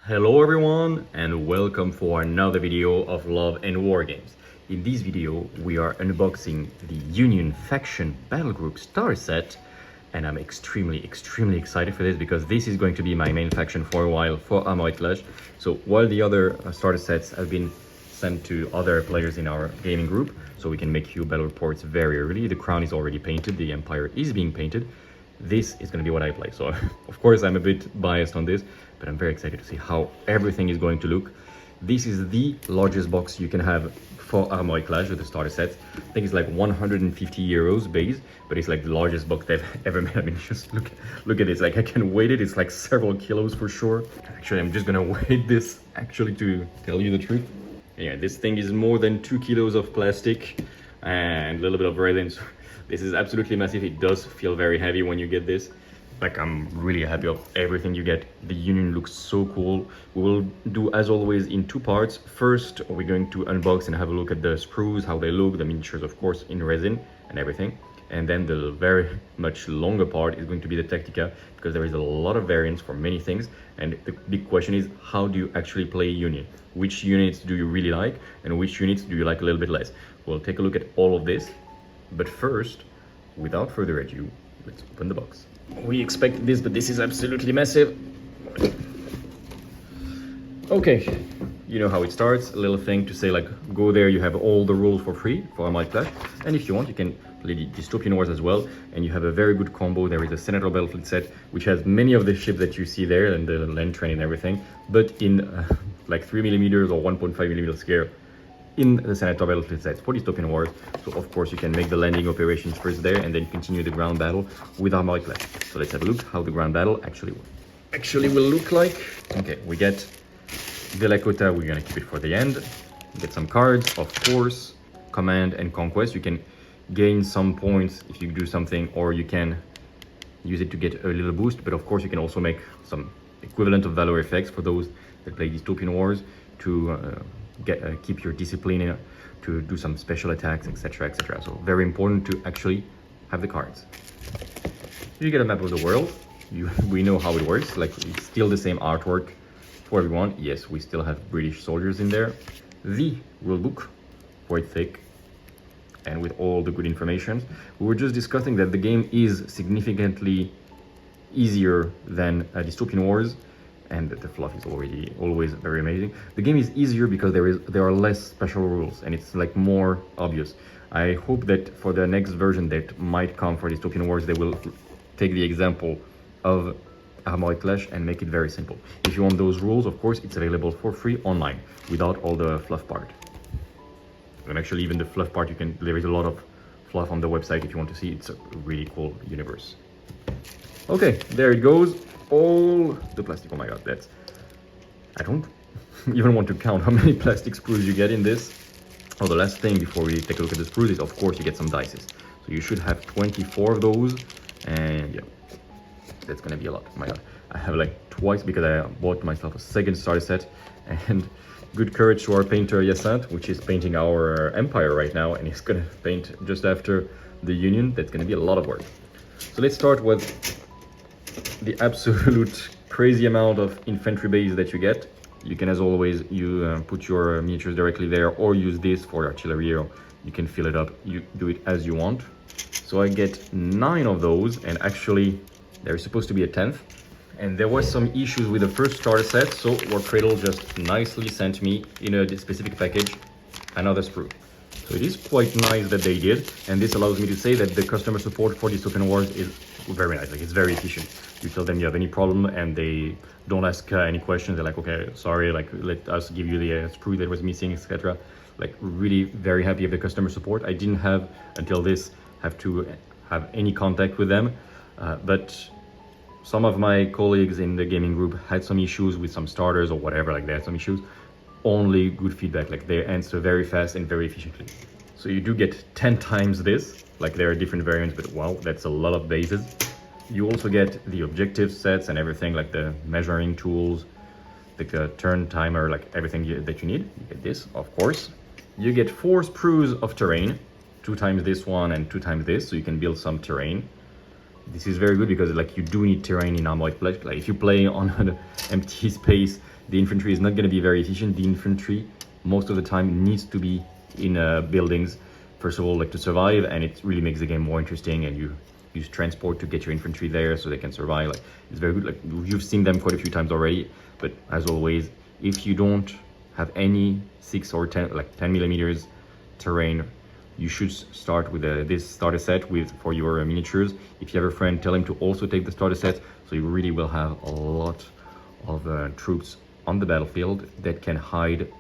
Hello everyone and welcome for another video of Love and Wargames. In this video we are unboxing the Union Faction Battle Group starter set, and I'm extremely excited for this because this is going to be my main faction for a while for Armoured Clash. So while the other starter sets have been sent to other players in our gaming group, so we can make you battle reports very early. The crown is already painted, the Empire is being painted. This is going to be what I play, so of course I'm a bit biased on this, but I'm very excited to see how everything is going to look. This is the largest box you can have for Armoured Clash with the starter set. I think it's like 150 euros base, but it's like the largest box they've ever made. I mean, just look at this. Like, I can weight it. It's like several kilos for sure. Actually, I'm just gonna weight this actually to tell you the truth. Yeah, this thing is more than 2 kilos of plastic and a little bit of resin. So this is absolutely massive. It does feel very heavy when you get this. Like, I'm really happy of everything you get. The Union looks so cool. We will do, as always, in two parts. First, we're going to unbox and have a look at the sprues, how they look, the miniatures, of course, in resin and everything. And then the very much longer part is going to be the Tactica, because there is a lot of variants for many things. And the big question is, how do you actually play Union? Which units do you really like, and which units do you like a little bit less? We'll take a look at all of this. But first, without further ado, let's open the box. We expect this, but this is absolutely massive. Okay, you know how it starts. A little thing to say, like, go there, you have all the rules for free for Armoured Clash. And if you want, you can play the Dystopian Wars as well. And you have a very good combo. There is a Senator Battlefleet set, which has many of the ships that you see there, and the Landtrain and everything, but in like 3mm or 1.5mm scale in the Senator Battlefleet sets for Dystopian Wars. So of course you can make the landing operations first there and then continue the ground battle with Armoured Clash. So let's have a look how the ground battle actually will look like. Okay, we get the Lakota. We're gonna keep it for the end. Get some cards, of course. Command and Conquest. You can gain some points if you do something, or you can use it to get a little boost, but of course you can also make some equivalent of Valor effects for those that play Dystopian Wars to keep your discipline, to do some special attacks, etc, etc. So very important to actually have the cards. You get a map of the world. We know how it works. Like, it's still the same artwork for everyone. Yes, we still have British soldiers in there. The rulebook, quite thick, and with all the good information. We were just discussing that the game is significantly easier than Dystopian Wars, and the fluff is always very amazing. The game is easier because there are less special rules, and it's like more obvious. I hope that for the next version that might come for Dystopian Wars, they will take the example of Armoured Clash and make it very simple. If you want those rules, of course, it's available for free online without all the fluff part. And actually, even the fluff part, there is a lot of fluff on the website if you want to see. It's a really cool universe. Okay, there it goes. All the plastic. Oh my god, I don't even want to count how many plastic sprues you get in this. Oh, the last thing before we take a look at the sprues is, of course, you get some dices. So you should have 24 of those, and yeah, that's gonna be a lot. Oh my god, I have like twice, because I bought myself a second starter set. And good courage to our painter Yasant, which is painting our Empire right now, and he's gonna paint just after the Union. That's gonna be a lot of work. So let's start with the absolute crazy amount of infantry base that you get. You can, as always, you put your miniatures directly there, or use this for artillery, or you can fill it up. You do it as you want. So I get 9 of those, and actually there's supposed to be a 10th. And there was some issues with the first starter set, so War Cradle just nicely sent me in a specific package another sprue. So it is quite nice that they did, and this allows me to say that the customer support for Dystopian Wars is very nice. Like, it's very efficient. You tell them you have any problem, and they don't ask any questions. They're like, okay, sorry, like, let us give you the sprue that was missing, etc. Like, really very happy with the customer support. I didn't have, until this, have to have any contact with them, but some of my colleagues in the gaming group had some issues with some starters or whatever, like they had some issues. Only good feedback, like they answer very fast and very efficiently. So you do get 10 times this. Like, there are different variants, but wow, that's a lot of bases. You also get the objective sets and everything, like the measuring tools, the turn timer, like everything that you need. You get this, of course. You get 4 sprues of terrain, 2 times this one and 2 times this, so you can build some terrain. This is very good because like you do need terrain in Armoured Clash. Like if you play on an empty space, the infantry is not going to be very efficient. The infantry most of the time needs to be in buildings, first of all, like to survive, and it really makes the game more interesting. And you use transport to get your infantry there so they can survive. Like it's very good. Like you've seen them quite a few times already. But as always, if you don't have any 6 or 10 millimeters terrain, you should start with this starter set for your miniatures. If you have a friend, tell him to also take the starter set, so you really will have a lot of troops on the battlefield that can hide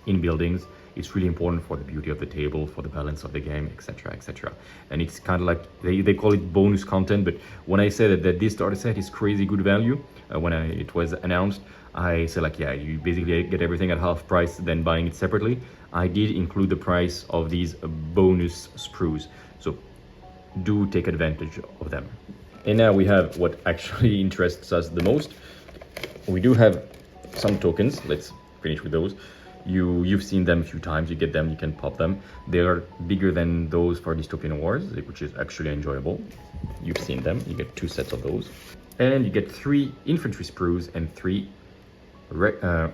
in buildings. It's really important for the beauty of the table, for the balance of the game, etc, etc. And it's kind of like they call it bonus content, but when I said that this starter set is crazy good value, when it was announced, I said like, yeah, you basically get everything at half price than buying it separately. I did include the price of these bonus sprues, so do take advantage of them. And now we have what actually interests us the most. We do have some tokens. Let's finish with those. You've seen them a few times. You get them, you can pop them. They are bigger than those for Dystopian Wars, which is actually enjoyable. You've seen them. You get 2 sets of those, and you get 3 infantry sprues and 3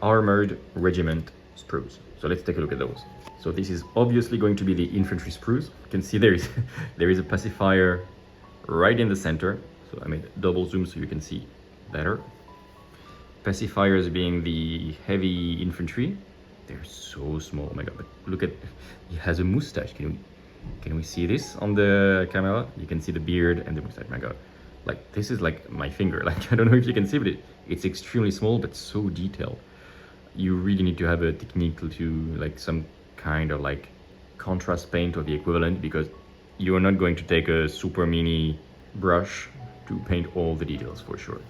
armored regiment sprues. So let's take a look at those. So this is obviously going to be the infantry sprues. You can see there is a pacifier right in the center. So I made double zoom so you can see better. Pacifiers being the heavy infantry. They're so small. Oh my god! But look at, he has a mustache. Can we see this on the camera? You can see the beard and the mustache. My god! Like this is like my finger. Like I don't know if you can see, but it's extremely small but so detailed. You really need to have a technique to like some kind of like contrast paint or the equivalent, because you are not going to take a super mini brush to paint all the details for sure.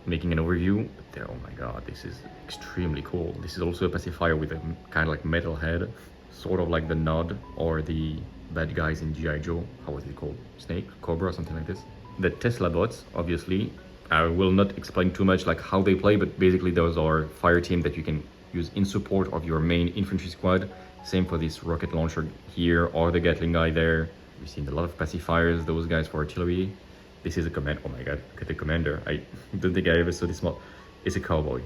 Making an overview, there, oh my god, this is extremely cool. This is also a pacifier with a kind of like metal head, sort of like the Nod or the bad guys in G.I. Joe. How was it called? Snake? Cobra or something like this. The Tesla bots, obviously, I will not explain too much like how they play, but basically those are fire team that you can use in support of your main infantry squad. Same for this rocket launcher here or the Gatling guy there. We've seen a lot of pacifiers, those guys for artillery. This is a command. Oh my god, look at the commander. I don't think I ever saw this small. It's a cowboy.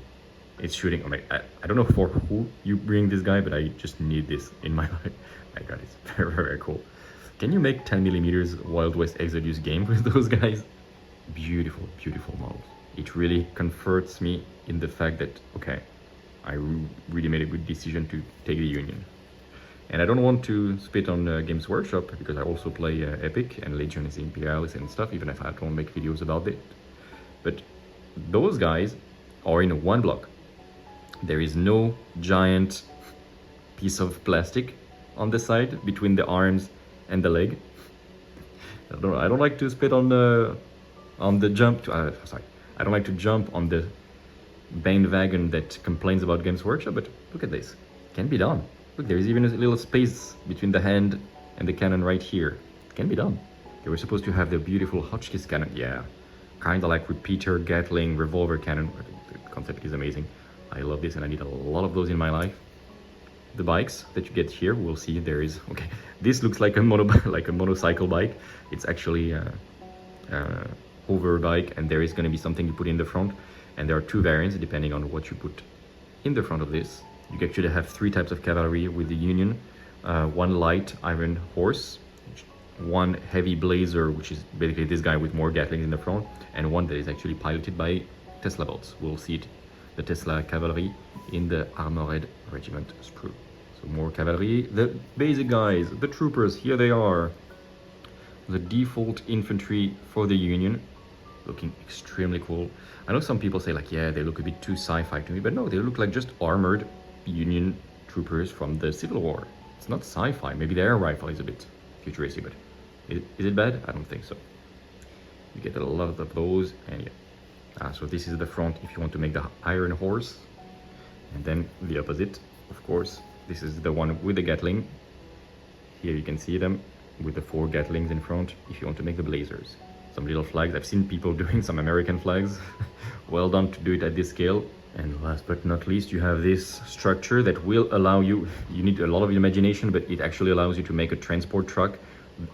It's shooting. Oh my, I don't know for who you bring this guy, but I just need this in my life. My god, it's very, very cool. Can you make 10 millimeters Wild West Exodus game with those guys? Beautiful, beautiful models. It really comforts me in the fact that, okay, I really made a good decision to take the Union. And I don't want to spit on Games Workshop, because I also play Epic and Legends Imperialis and stuff, even if I don't make videos about it. But those guys are in one block. There is no giant piece of plastic on the side between the arms and the leg. I don't like to spit on the jump. Sorry, I don't like to jump on the bandwagon that complains about Games Workshop. But look at this, it can be done. Look, there is even a little space between the hand and the cannon right here. It can be done. They were supposed to have the beautiful Hotchkiss cannon. Yeah, kind of like repeater Gatling revolver cannon. The concept is amazing. I love this, and I need a lot of those in my life. The bikes that you get here, we'll see. There is, okay, this looks like a motorcycle bike. It's actually a hover bike, and there is going to be something you put in the front. And there are 2 variants depending on what you put in the front of this. You actually have 3 types of cavalry with the Union. 1 light iron horse, 1 heavy blazer, which is basically this guy with more Gatlings in the front, and 1 that is actually piloted by Tesla bots. We'll see it, the Tesla cavalry in the Armored Regiment sprue. So more cavalry. The basic guys, the troopers, here they are. The default infantry for the Union, looking extremely cool. I know some people say like, yeah, they look a bit too sci-fi to me, but no, they look like just armored Union troopers from the Civil War. It's not sci-fi. Maybe the air rifle is a bit futuristic, but is it bad? I don't think so. You get a lot of those, and yeah. So this is the front if you want to make the Iron Horse, and then the opposite, of course. This is the one with the Gatling. Here you can see them with the 4 Gatlings in front if you want to make the Blazers. Some little flags. I've seen people doing some American flags. Well done to do it at this scale. And last but not least, you have this structure that will allow you need a lot of imagination, but it actually allows you to make a transport truck,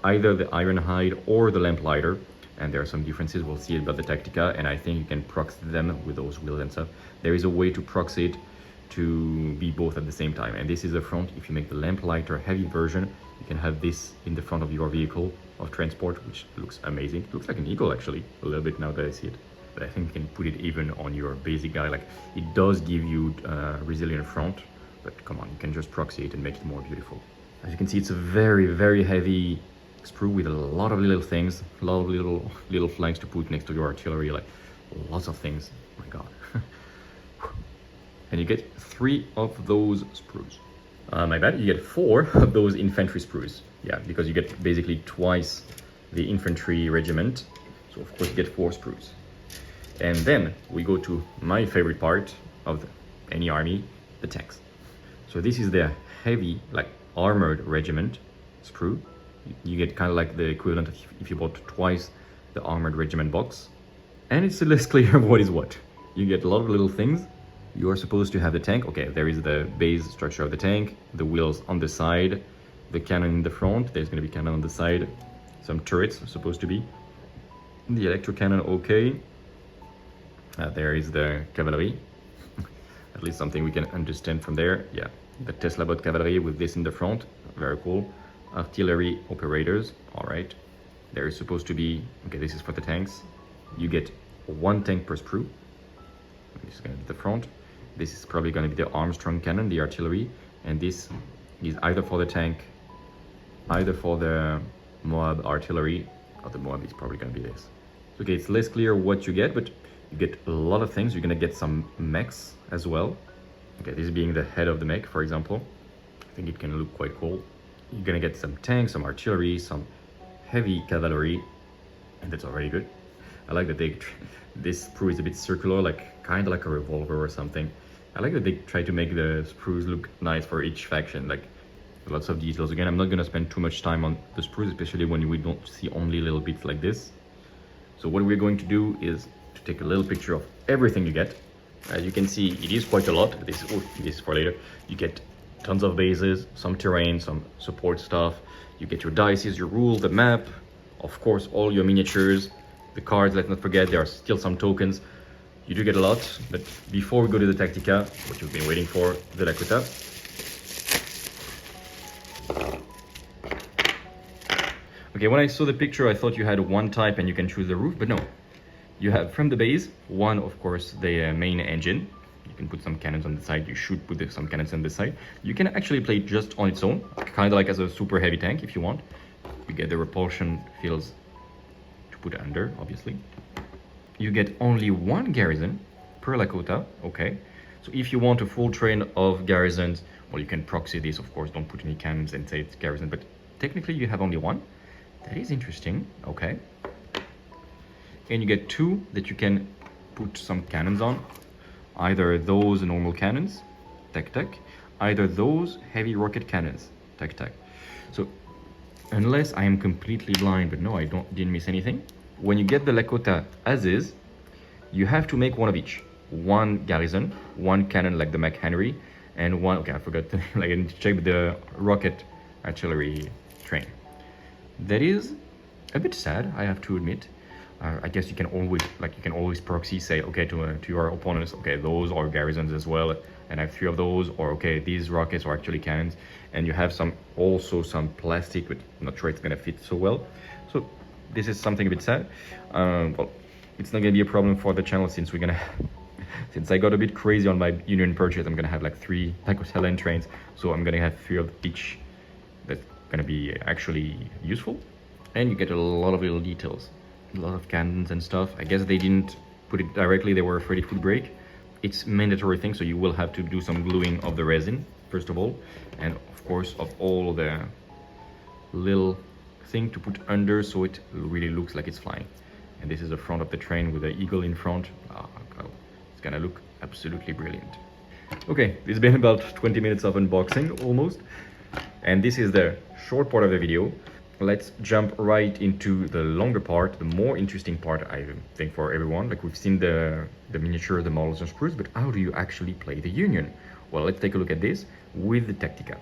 either the Ironhide or the Lamplighter. and there are some differences. We'll see about the Tactica, and I think you can proxy them with those wheels and stuff. There is a way to proxy it to be both at the same time, and this is the front. If you make the Lamplighter heavy version, you can have this in the front of your vehicle of transport, which looks amazing. It looks like an eagle actually, a little bit now that I see it. But I think you can put it even on your basic guy. Like, it does give you resilient front, but come on, you can just proxy it and make it more beautiful. As you can see, it's a very, very heavy sprue with a lot of little things, a lot of little flanks to put next to your artillery, like lots of things. Oh my god. And you get 3 of those sprues. My bad, you get 4 of those infantry sprues. Yeah, because you get basically twice the infantry regiment. So of course you get 4 sprues. And then we go to my favorite part of any army, the tanks. So this is the heavy, like armored regiment sprue. You get kind of like the equivalent of if you bought twice the armored regiment box. And it's less clear what is what. You get a lot of little things. You are supposed to have the tank. Okay, there is the base structure of the tank, the wheels on the side, the cannon in the front. There's going to be cannon on the side, some turrets supposed to be. The electro cannon, okay. There is the cavalry. At least something we can understand from there. Yeah, the Tesla bot cavalry with this in the front. Very cool. Artillery operators. All right. There is supposed to be, okay, this is for the tanks. You get 1 tank per sprue. This is going to be the front. This is probably going to be the Armstrong cannon, the artillery. And this is either for the tank, either for the MOAB artillery, or the MOAB is probably going to be this. Okay, it's less clear what you get, but you get a lot of things. You're going to get some mechs as well. Okay, this being the head of the mech, for example. I think it can look quite cool. You're going to get some tanks, some artillery, some heavy cavalry, and that's already good. I like that this sprue is a bit circular, like kind of like a revolver or something. I like that they try to make the sprues look nice for each faction, like lots of details. Again, I'm not going to spend too much time on the sprues, especially when we don't see only little bits like this. So what we're going to do is to take a little picture of everything you get. As you can see, it is quite a lot. This is for later. You get tons of bases, some terrain, some support stuff. You get your dices, your rule, the map, of course, all your miniatures, the cards. Let's not forget, there are still some tokens. You do get a lot, but before we go to the Tactica, what you've been waiting for, the Lakota. Okay, when I saw the picture, I thought you had 1 type and you can choose the roof, but no. You have from the base, 1, of course, the main engine. You can put some cannons on the side. You should put some cannons on the side. You can actually play it just on its own, kind of like as a super heavy tank if you want. You get the repulsion fields to put under, obviously. You get only 1 garrison per Lakota, okay. So if you want a full train of garrisons, well, you can proxy this, of course. Don't put any cannons and say it's garrison, but technically you have only 1. That is interesting, okay. And you get 2 that you can put some cannons on. Either those normal cannons, tac-tac, either those heavy rocket cannons, tac-tac. So unless I am completely blind, but no, I didn't miss anything. When you get the Lakota as is, you have to make 1 of each. 1 garrison, 1 cannon like the McHenry, and 1, okay, I forgot to, like, I need to check the rocket artillery train. That is a bit sad, I have to admit. I guess you can always proxy, say, okay, to your opponents, okay, those are garrisons as well, and I have 3 of those, or okay, these rockets are actually cannons, and you have also some plastic, but I'm not sure it's gonna fit so well. So this is something a bit sad. Well, it's not gonna be a problem for the channel since since I got a bit crazy on my union purchase. I'm gonna have like 3 Lakota Landtrains, so I'm gonna have 3 of each. That's gonna be actually useful, and you get a lot of little details. A lot of cannons and stuff. I guess they didn't put it directly, they were afraid it would break. It's mandatory thing, so you will have to do some gluing of the resin, first of all, and of course of all the little thing to put under so it really looks like it's flying. And this is the front of the train with the eagle in front. Oh, it's gonna look absolutely brilliant. Okay, it's been about 20 minutes of unboxing almost, and this is the short part of the video. Let's jump right into the longer part, the more interesting part, I think, for everyone. Like, we've seen the miniature, the models and sprues, but how do you actually play the Union? Well, let's take a look at this with the Tactica.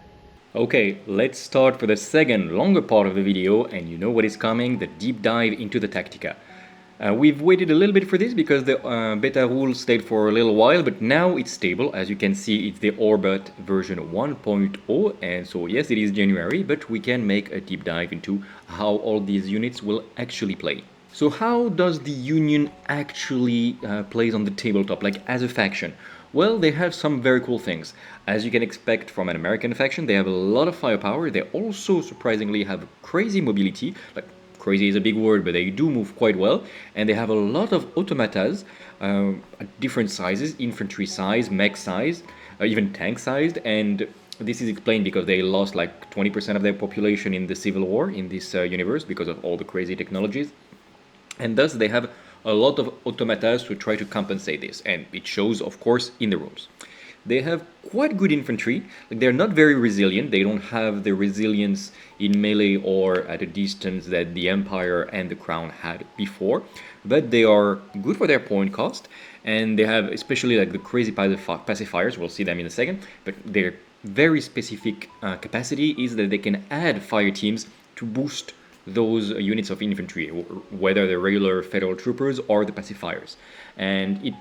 Okay, let's start for the second longer part of the video, and you know what is coming, the deep dive into the Tactica. We've waited a little bit for this because the beta rule stayed for a little while, but now it's stable. As you can see, it's the Orbit version 1.0, and so yes, it is January, but we can make a deep dive into how all these units will actually play. So how does the Union actually plays on the tabletop, like as a faction? Well, they have some very cool things. As you can expect from an American faction, they have a lot of firepower. They also surprisingly have crazy mobility, like crazy is a big word, but they do move quite well, and they have a lot of automatas at different sizes, infantry size, mech size, even tank sized, and this is explained because they lost like 20% of their population in the Civil War in this universe because of all the crazy technologies, and thus they have a lot of automatas to try to compensate this, and it shows, of course, in the rules. They have quite good infantry. Like, they're not very resilient. They don't have the resilience in melee or at a distance that the Empire and the Crown had before, but they are good for their point cost, and they have especially like the crazy pacifiers. We'll see them in a second, but their very specific capacity is that they can add fire teams to boost those units of infantry, whether the regular federal troopers or the pacifiers, and it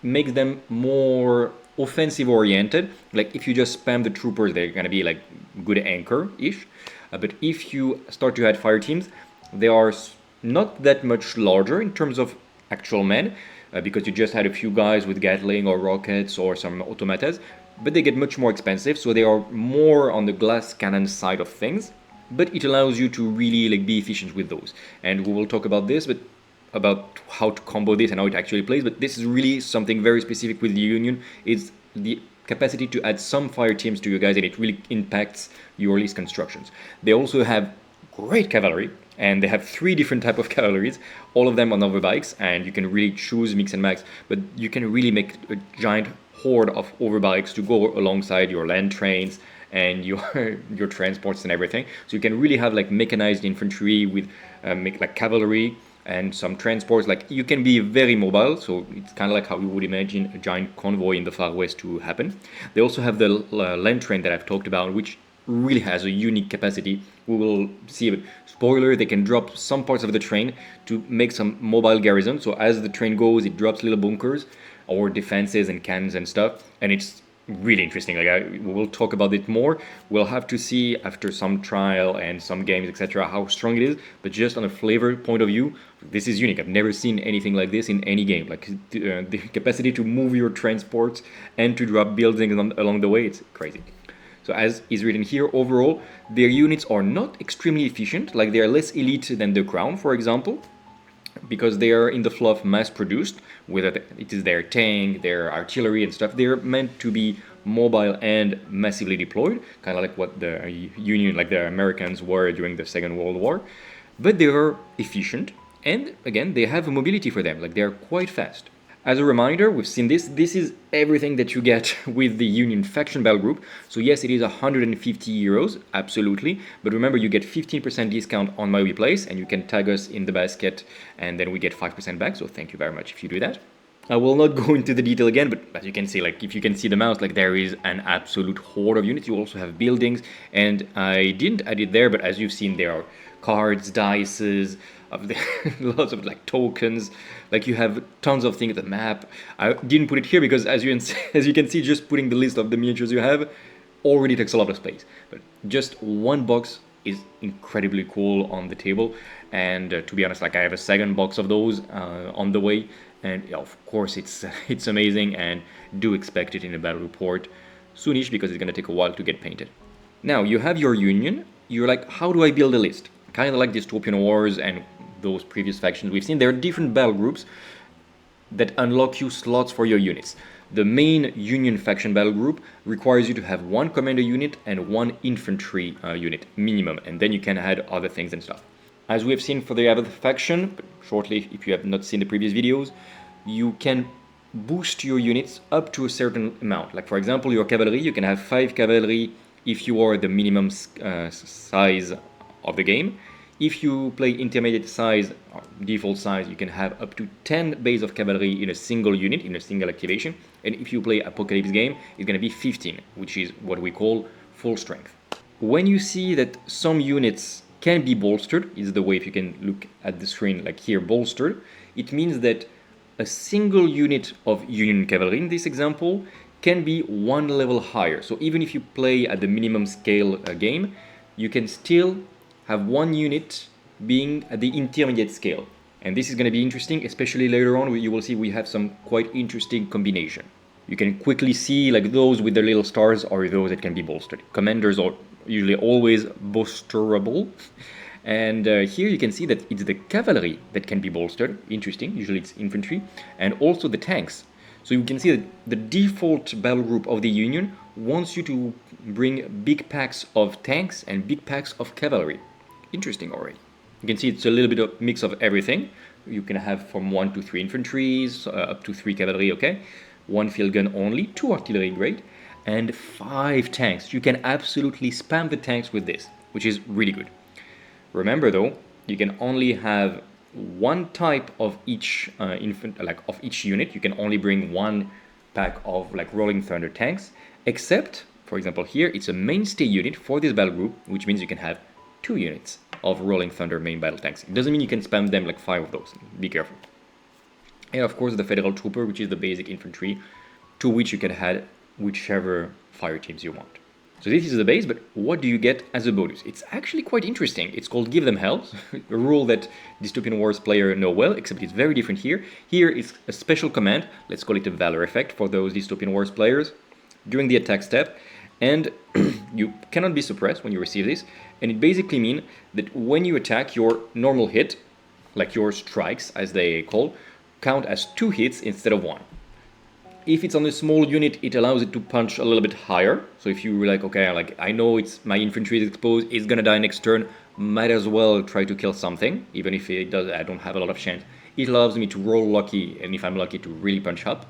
makes them more offensive oriented. Like if you just spam the troopers, they're gonna be like good anchor-ish, but if you start to add fire teams, they are not that much larger in terms of actual men, because you just had a few guys with Gatling or rockets or some automatas, but they get much more expensive, so they are more on the glass cannon side of things, but it allows you to really like be efficient with those, and we will talk about this, but about how to combo this and how it actually plays. But this is really something very specific with the Union. It's the capacity to add some fire teams to your guys, and it really impacts your list constructions. They also have great cavalry, and they have 3 different types of cavalries, all of them on overbikes, and you can really choose mix and match, but you can really make a giant horde of overbikes to go alongside your land trains and your transports and everything. So you can really have like mechanized infantry with like cavalry and some transports. Like you can be very mobile, so it's kind of like how you would imagine a giant convoy in the Far West to happen. They also have the Landtrain that I've talked about, which really has a unique capacity. We will see, but spoiler, they can drop some parts of the train to make some mobile garrison. So as the train goes, it drops little bunkers or defenses and cannons and stuff, and it's really interesting. Like we will talk about it more. We'll have to see after some trial and some games, etc., how strong it is, but just on a flavor point of view, this is unique. I've never seen anything like this in any game. Like the capacity to move your transports and to drop buildings along the way, it's crazy. So as is written here, overall their units are not extremely efficient. Like they are less elite than the Crown, for example, because they are in the fluff mass-produced, whether it is their tank, their artillery and stuff. They're meant to be mobile and massively deployed, kind of like what the Union, like the Americans were during the Second World War. But they are efficient, and again, they have a mobility for them, like they're quite fast. As a reminder, we've seen this is everything that you get with the Union faction battle group. So yes, it is 150 euros, absolutely, but remember you get 15% discount on MOAB Place, and you can tag us in the basket, and then we get 5% back, so thank you very much if you do that. I will not go into the detail again, but as you can see, like if you can see the mouse, like there is an absolute horde of units. You also have buildings, and I didn't add it there, but as you've seen, there are cards, dices, of the lots of like tokens. Like you have tons of things. The map, I didn't put it here because as you can see, just putting the list of the miniatures you have already takes a lot of space. But just one box is incredibly cool on the table, and to be honest, like I have a second box of those on the way, and yeah, of course it's amazing, and do expect it in a battle report soonish because it's gonna take a while to get painted. Now you have your Union. You're like, how do I build a list? Kind of like Dystopian Wars and those previous factions we've seen. There are different battle groups that unlock you slots for your units. The main Union faction battle group requires you to have 1 commander unit and 1 infantry unit minimum, and then you can add other things and stuff. As we have seen for the other faction, but shortly if you have not seen the previous videos, you can boost your units up to a certain amount. Like for example, your cavalry, you can have 5 cavalry if you are the minimum size of the game. If you play intermediate size, or default size, you can have up to 10 base of cavalry in a single unit, in a single activation. And if you play Apocalypse game, it's going to be 15, which is what we call full strength. When you see that some units can be bolstered, is the way if you can look at the screen like here, bolstered, it means that a single unit of Union Cavalry in this example can be one level higher. So even if you play at the minimum scale game, you can still have one unit being at the intermediate scale. And this is going to be interesting, especially later on. You will see we have some quite interesting combination. You can quickly see like those with the little stars are those that can be bolstered. Commanders are usually always bolsterable. And here you can see that it's the cavalry that can be bolstered. Interesting, usually it's infantry. And also the tanks. So you can see that the default battle group of the Union wants you to bring big packs of tanks and big packs of cavalry. Interesting already. You can see it's a little bit of mix of everything. You can have from 1 to 3 infantries, up to 3 cavalry, okay? 1 field gun only, 2 artillery great, and 5 tanks. You can absolutely spam the tanks with this, which is really good. Remember though, you can only have one type of each each unit. You can only bring 1 pack of like Rolling Thunder tanks, except, for example here, it's a mainstay unit for this battle group, which means you can have 2 units of Rolling Thunder main battle tanks. It doesn't mean you can spam them like 5 of those, be careful. And of course the Federal Trooper, which is the basic infantry, to which you can add whichever fire teams you want. So this is the base, but what do you get as a bonus? It's actually quite interesting. It's called Give Them Hell, a rule that Dystopian Wars players know well, except it's very different here. Here is a special command, let's call it a Valor effect for those Dystopian Wars players, during the attack step, and you cannot be suppressed when you receive this, and it basically means that when you attack, your normal hit, like your strikes as they call, count as 2 hits instead of 1. If it's on a small unit, it allows it to punch a little bit higher. So if you're like, okay, like I know it's my infantry is exposed, it's gonna die next turn, might as well try to kill something, even if it does, I don't have a lot of chance. It allows me to roll lucky, and if I'm lucky, to really punch up.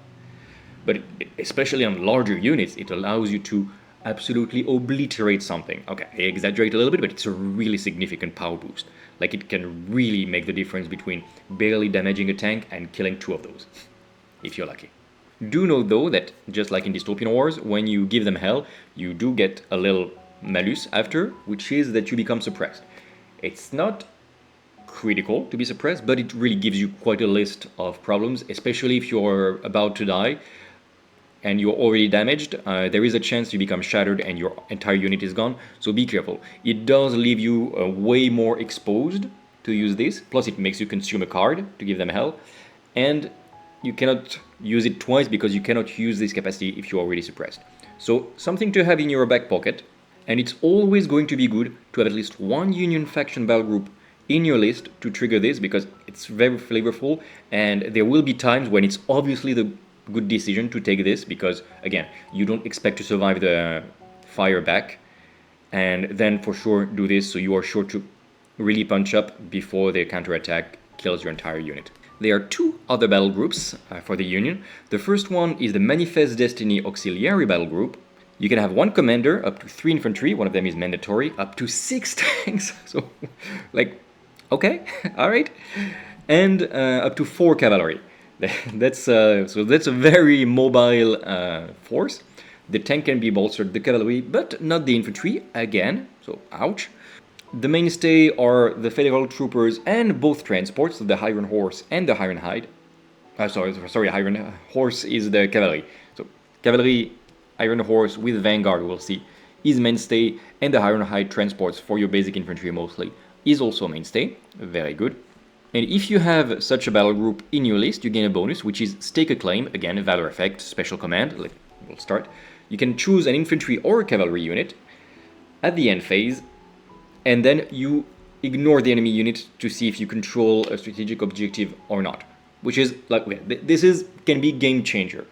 But especially on larger units, it allows you to absolutely obliterate something. Okay, I exaggerate a little bit, but it's a really significant power boost. Like it can really make the difference between barely damaging a tank and killing 2 of those, if you're lucky. Do know though that, just like in Dystopian Wars, when you give them hell, you do get a little malus after, which is that you become suppressed. It's not critical to be suppressed, but it really gives you quite a list of problems, especially if you're about to die and you're already damaged. There is a chance you become shattered and your entire unit is gone, so be careful. It does leave you way more exposed to use this, plus it makes you consume a card to give them hell, and you cannot use it twice because you cannot use this capacity if you're already suppressed. So something to have in your back pocket, and it's always going to be good to have at least 1 Union faction battle group in your list to trigger this, because it's very flavorful, and there will be times when it's obviously the good decision to take this, because again, you don't expect to survive the fire back, and then for sure do this so you are sure to really punch up before the counterattack kills your entire unit. There are 2 other battle groups for the Union. The first one is the Manifest Destiny Auxiliary battle group. You can have 1 commander, up to 3 infantry, one of them is mandatory, up to 6 tanks, so like, okay, alright, and up to 4 cavalry. That's a very mobile force. The tank can be bolstered, the cavalry, but not the infantry, again, so ouch. The mainstay are the Federal Troopers and both transports, so the Iron Horse and the Ironhide. Iron Horse is the cavalry. So cavalry, Iron Horse with Vanguard, we'll see, is mainstay, and the Ironhide Transports for your basic infantry mostly is also mainstay. Very good. And if you have such a battle group in your list, you gain a bonus, which is Stake a Claim, again a Valor effect, special command. We'll start. You can choose an infantry or a cavalry unit at the end phase, and then you ignore the enemy unit to see if you control a strategic objective or not, which is like, this can be game changer,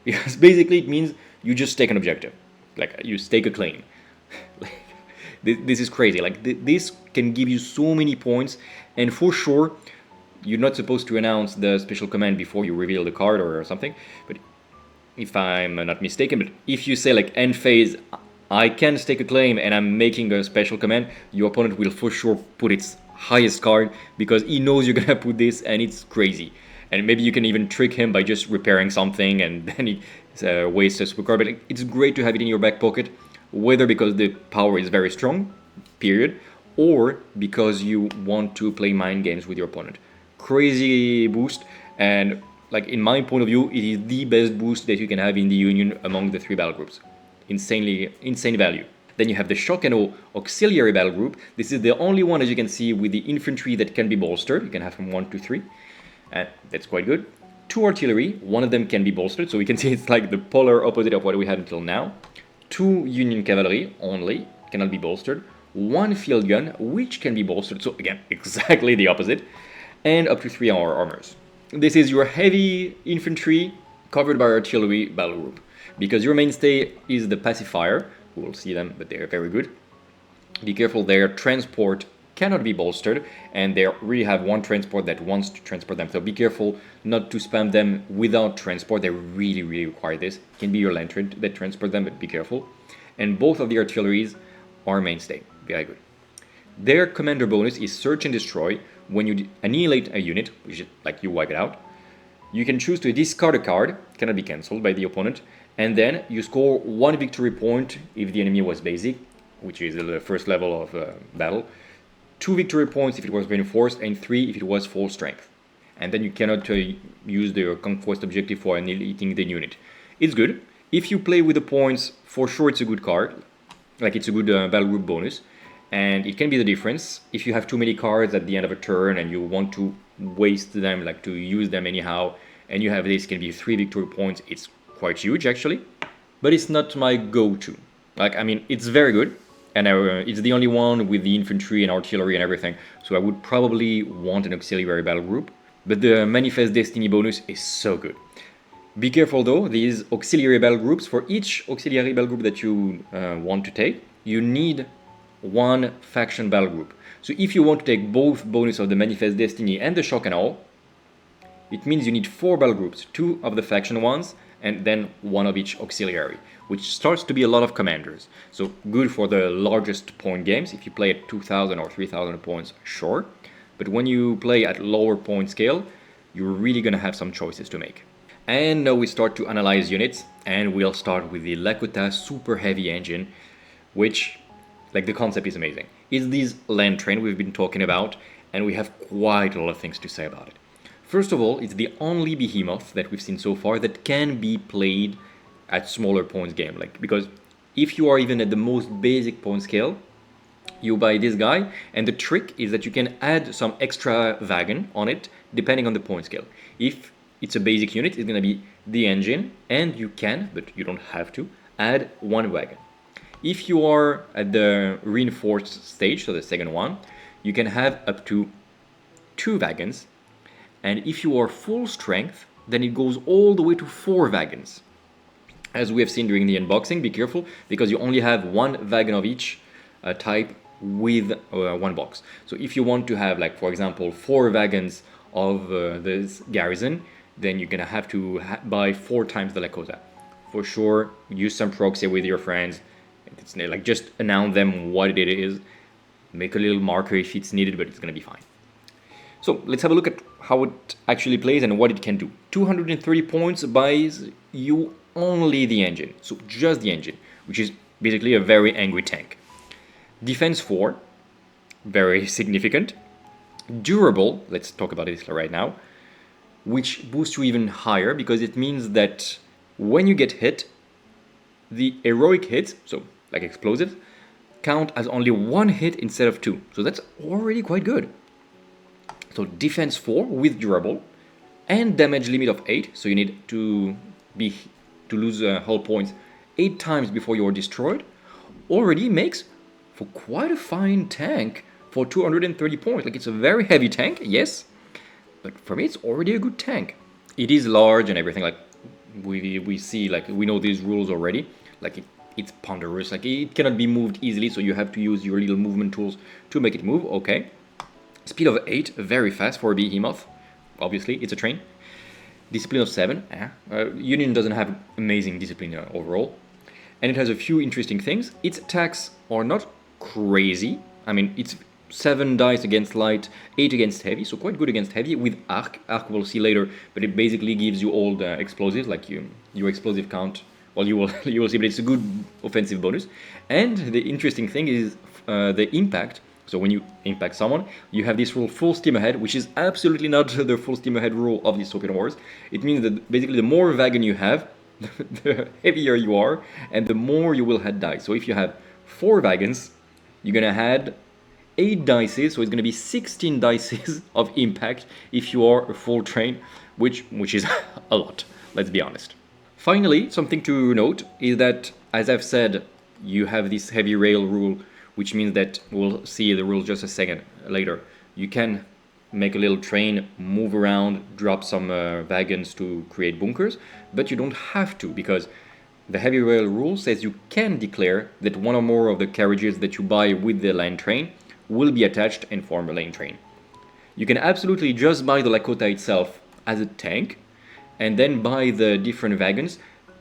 because basically it means you just take an objective, like you stake a claim. This is crazy. Like this can give you so many points, and for sure you're not supposed to announce the special command before you reveal the card or something, but if I'm not mistaken, but if you say like end phase, I can stake a claim and I'm making a special command, your opponent will for sure put its highest card, because he knows you're gonna put this, and it's crazy. And maybe you can even trick him by just repairing something, and then he wastes a super card. But it's great to have it in your back pocket, whether because the power is very strong, period, or because you want to play mind games with your opponent. crazy boost, and like in my point of view, it is the best boost that you can have in the Union among the 3 battle groups. Insane value. Then you have the Shock and Awe Auxiliary Battle Group. This is the only one, as you can see, with the infantry that can be bolstered. You can have from 1 to 3, and that's quite good. 2 artillery, one of them can be bolstered, so we can see it's like the polar opposite of what we had until now. 2 Union Cavalry only, cannot be bolstered. 1 field gun, which can be bolstered, so again, exactly the opposite. And up to 3 armors. This is your heavy infantry covered by artillery battle group. Because your mainstay is the Pacifier, we will see them, but they're very good. Be careful, their transport cannot be bolstered, and they really have 1 transport that wants to transport them, so be careful not to spam them without transport. They really require this. It can be your Landtrain that transport them, but be careful. And both of the artilleries are mainstay, very good. Their commander bonus is Search and Destroy. When you annihilate a unit, which is like you wipe it out, you can choose to discard a card, cannot be cancelled by the opponent, and then you score 1 victory point if the enemy was basic, which is the first level of battle, 2 victory points if it was reinforced, and 3 if it was full strength. And then you cannot use the conquest objective for annihilating the unit. It's good. If you play with the points, for sure it's a good card, like it's a good battle group bonus, and it can be the difference. If you have too many cards at the end of a turn and you want to waste them, like to use them anyhow, and you have this, can be 3 victory points, it's quite huge actually, but it's not my go-to. Like, I mean, it's very good, and it's the only one with the infantry and artillery and everything, so I would probably want an auxiliary battle group, but the Manifest Destiny bonus is so good. Be careful though, these auxiliary battle groups, for each auxiliary battle group that you want to take, you need 1 faction battle group. So if you want to take both bonus of the Manifest Destiny and the Shock and Awe, it means you need 4 battle groups, 2 of the faction ones, and then 1 of each auxiliary, which starts to be a lot of commanders. So good for the largest point games. If you play at 2,000 or 3,000 points, sure. But when you play at lower point scale, you're really gonna have some choices to make. And now we start to analyze units, and we'll start with the Lakota Superheavy engine, which, like, the concept is amazing. It's this Landtrain we've been talking about, and we have quite a lot of things to say about it. First of all, it's the only behemoth that we've seen so far that can be played at smaller points game. Like, because if you are even at the most basic point scale, you buy this guy, and the trick is that you can add some extra wagon on it depending on the point scale. If it's a basic unit, it's gonna be the engine, and you can, but you don't have to, add 1 wagon. If you are at the reinforced stage, so the second one, you can have up to 2 wagons. And if you are full strength, then it goes all the way to 4 wagons. As we have seen during the unboxing, be careful, because you only have 1 wagon of each type with 1 box. So if you want to have, like, for example, 4 wagons of this Garrison, then you're gonna have to buy 4 times the Lakota. For sure, use some proxy with your friends. It's like, just announce them what it is. Make a little marker if it's needed, but it's gonna be fine. So let's have a look at how it actually plays and what it can do. 230 points buys you only the engine, so just the engine, which is basically a very angry tank. Defense 4, very significant. Durable, let's talk about this right now, which boosts you even higher because it means that when you get hit, the heroic hits, so like explosives, count as only 1 hit instead of 2. So that's already quite good. So defense 4 with durable and damage limit of 8. So you need to lose hull points 8 times before you're destroyed. Already makes for quite a fine tank for 230 points. Like, it's a very heavy tank, yes, but for me it's already a good tank. It is large and everything. Like, we see, like, we know these rules already. Like, it's ponderous. Like, it cannot be moved easily, so you have to use your little movement tools to make it move. Okay. Speed of 8, very fast for a behemoth. Obviously, it's a train. Discipline of 7. Union doesn't have amazing discipline overall. And it has a few interesting things. Its attacks are not crazy. I mean, it's 7 dice against light, 8 against heavy, so quite good against heavy with arc. Arc we'll see later, but it basically gives you all the explosives, like your explosive count. Well, you will see, but it's a good offensive bonus. And the interesting thing is the impact So when you impact someone, you have this rule full steam ahead, which is absolutely not the full steam ahead rule of dystopian wars. It means that basically the more wagon you have, the heavier you are, and the more you will add dice. So if you have 4 wagons, you're gonna add 8 dices, so it's gonna be 16 dices of impact if you are a full train, which is a lot, let's be honest. Finally, something to note is that, as I've said, you have this heavy rail rule, which means that we'll see the rules just a second later. You can make a little train, move around, drop some wagons to create bunkers, but you don't have to, because the heavy rail rule says you can declare that one or more of the carriages that you buy with the Landtrain will be attached and form a lane train. You can absolutely just buy the Lakota itself as a tank, and then buy the different wagons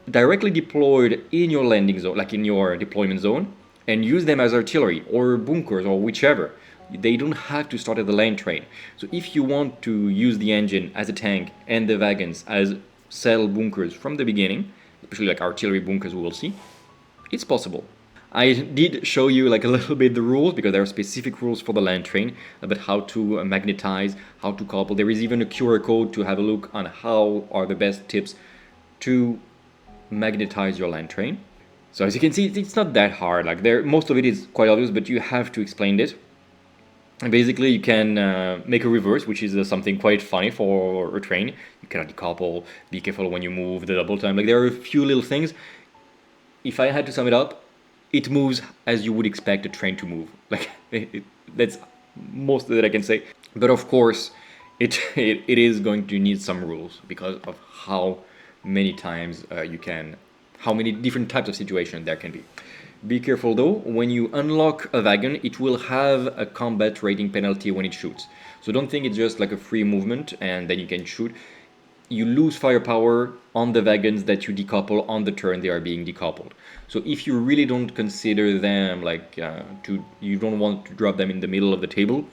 directly deployed in your landing zone, like in your deployment zone, and use them as artillery or bunkers or whichever. They don't have to start at the Landtrain. So if you want to use the engine as a tank and the wagons as cell bunkers from the beginning, especially like artillery bunkers we will see, it's possible. I did show you like a little bit the rules, because there are specific rules for the Landtrain about how to magnetize, how to couple. There is even a QR code to have a look on how are the best tips to magnetize your Landtrain. So as you can see, it's not that hard. Like most of it is quite obvious, but you have to explain it. And basically, you can make a reverse, which is something quite funny for a train. You cannot decouple, be careful when you move, the double time. Like there are a few little things. If I had to sum it up, it moves as you would expect a train to move. Like that's most that I can say. But of course, it is going to need some rules because of how many times how many different types of situations there can be. Be careful though, when you unlock a wagon, it will have a combat rating penalty when it shoots. So don't think it's just like a free movement and then you can shoot. You lose firepower on the wagons that you decouple on the turn they are being decoupled. So if you really don't consider them you don't want to drop them in the middle of the table,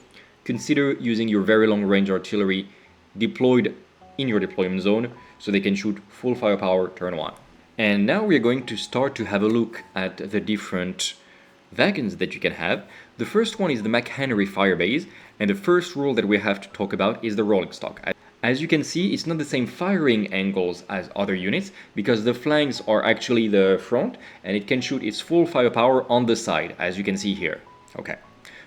consider using your very long range artillery deployed in your deployment zone so they can shoot full firepower turn 1. And now we're going to start to have a look at the different wagons that you can have. The first one is the McHenry Firebase, and the first rule that we have to talk about is the rolling stock. As you can see, it's not the same firing angles as other units, because the flanks are actually the front, and it can shoot its full firepower on the side, as you can see here. Okay.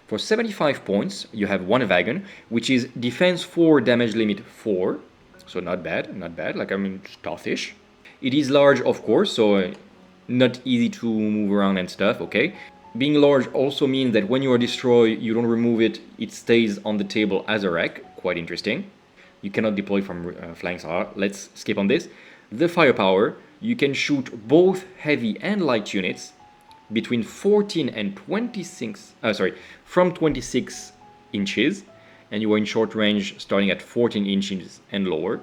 For 75 points, you have one wagon, which is defense 4, damage limit 4. So not bad, like toughish. It is large, of course, so not easy to move around and stuff, okay? Being large also means that when you are destroyed, you don't remove it, it stays on the table as a wreck. Quite interesting. You cannot deploy from flanks. Let's skip on this. The firepower, you can shoot both heavy and light units between 14 and 26, from 26 inches, and you are in short range starting at 14 inches and lower.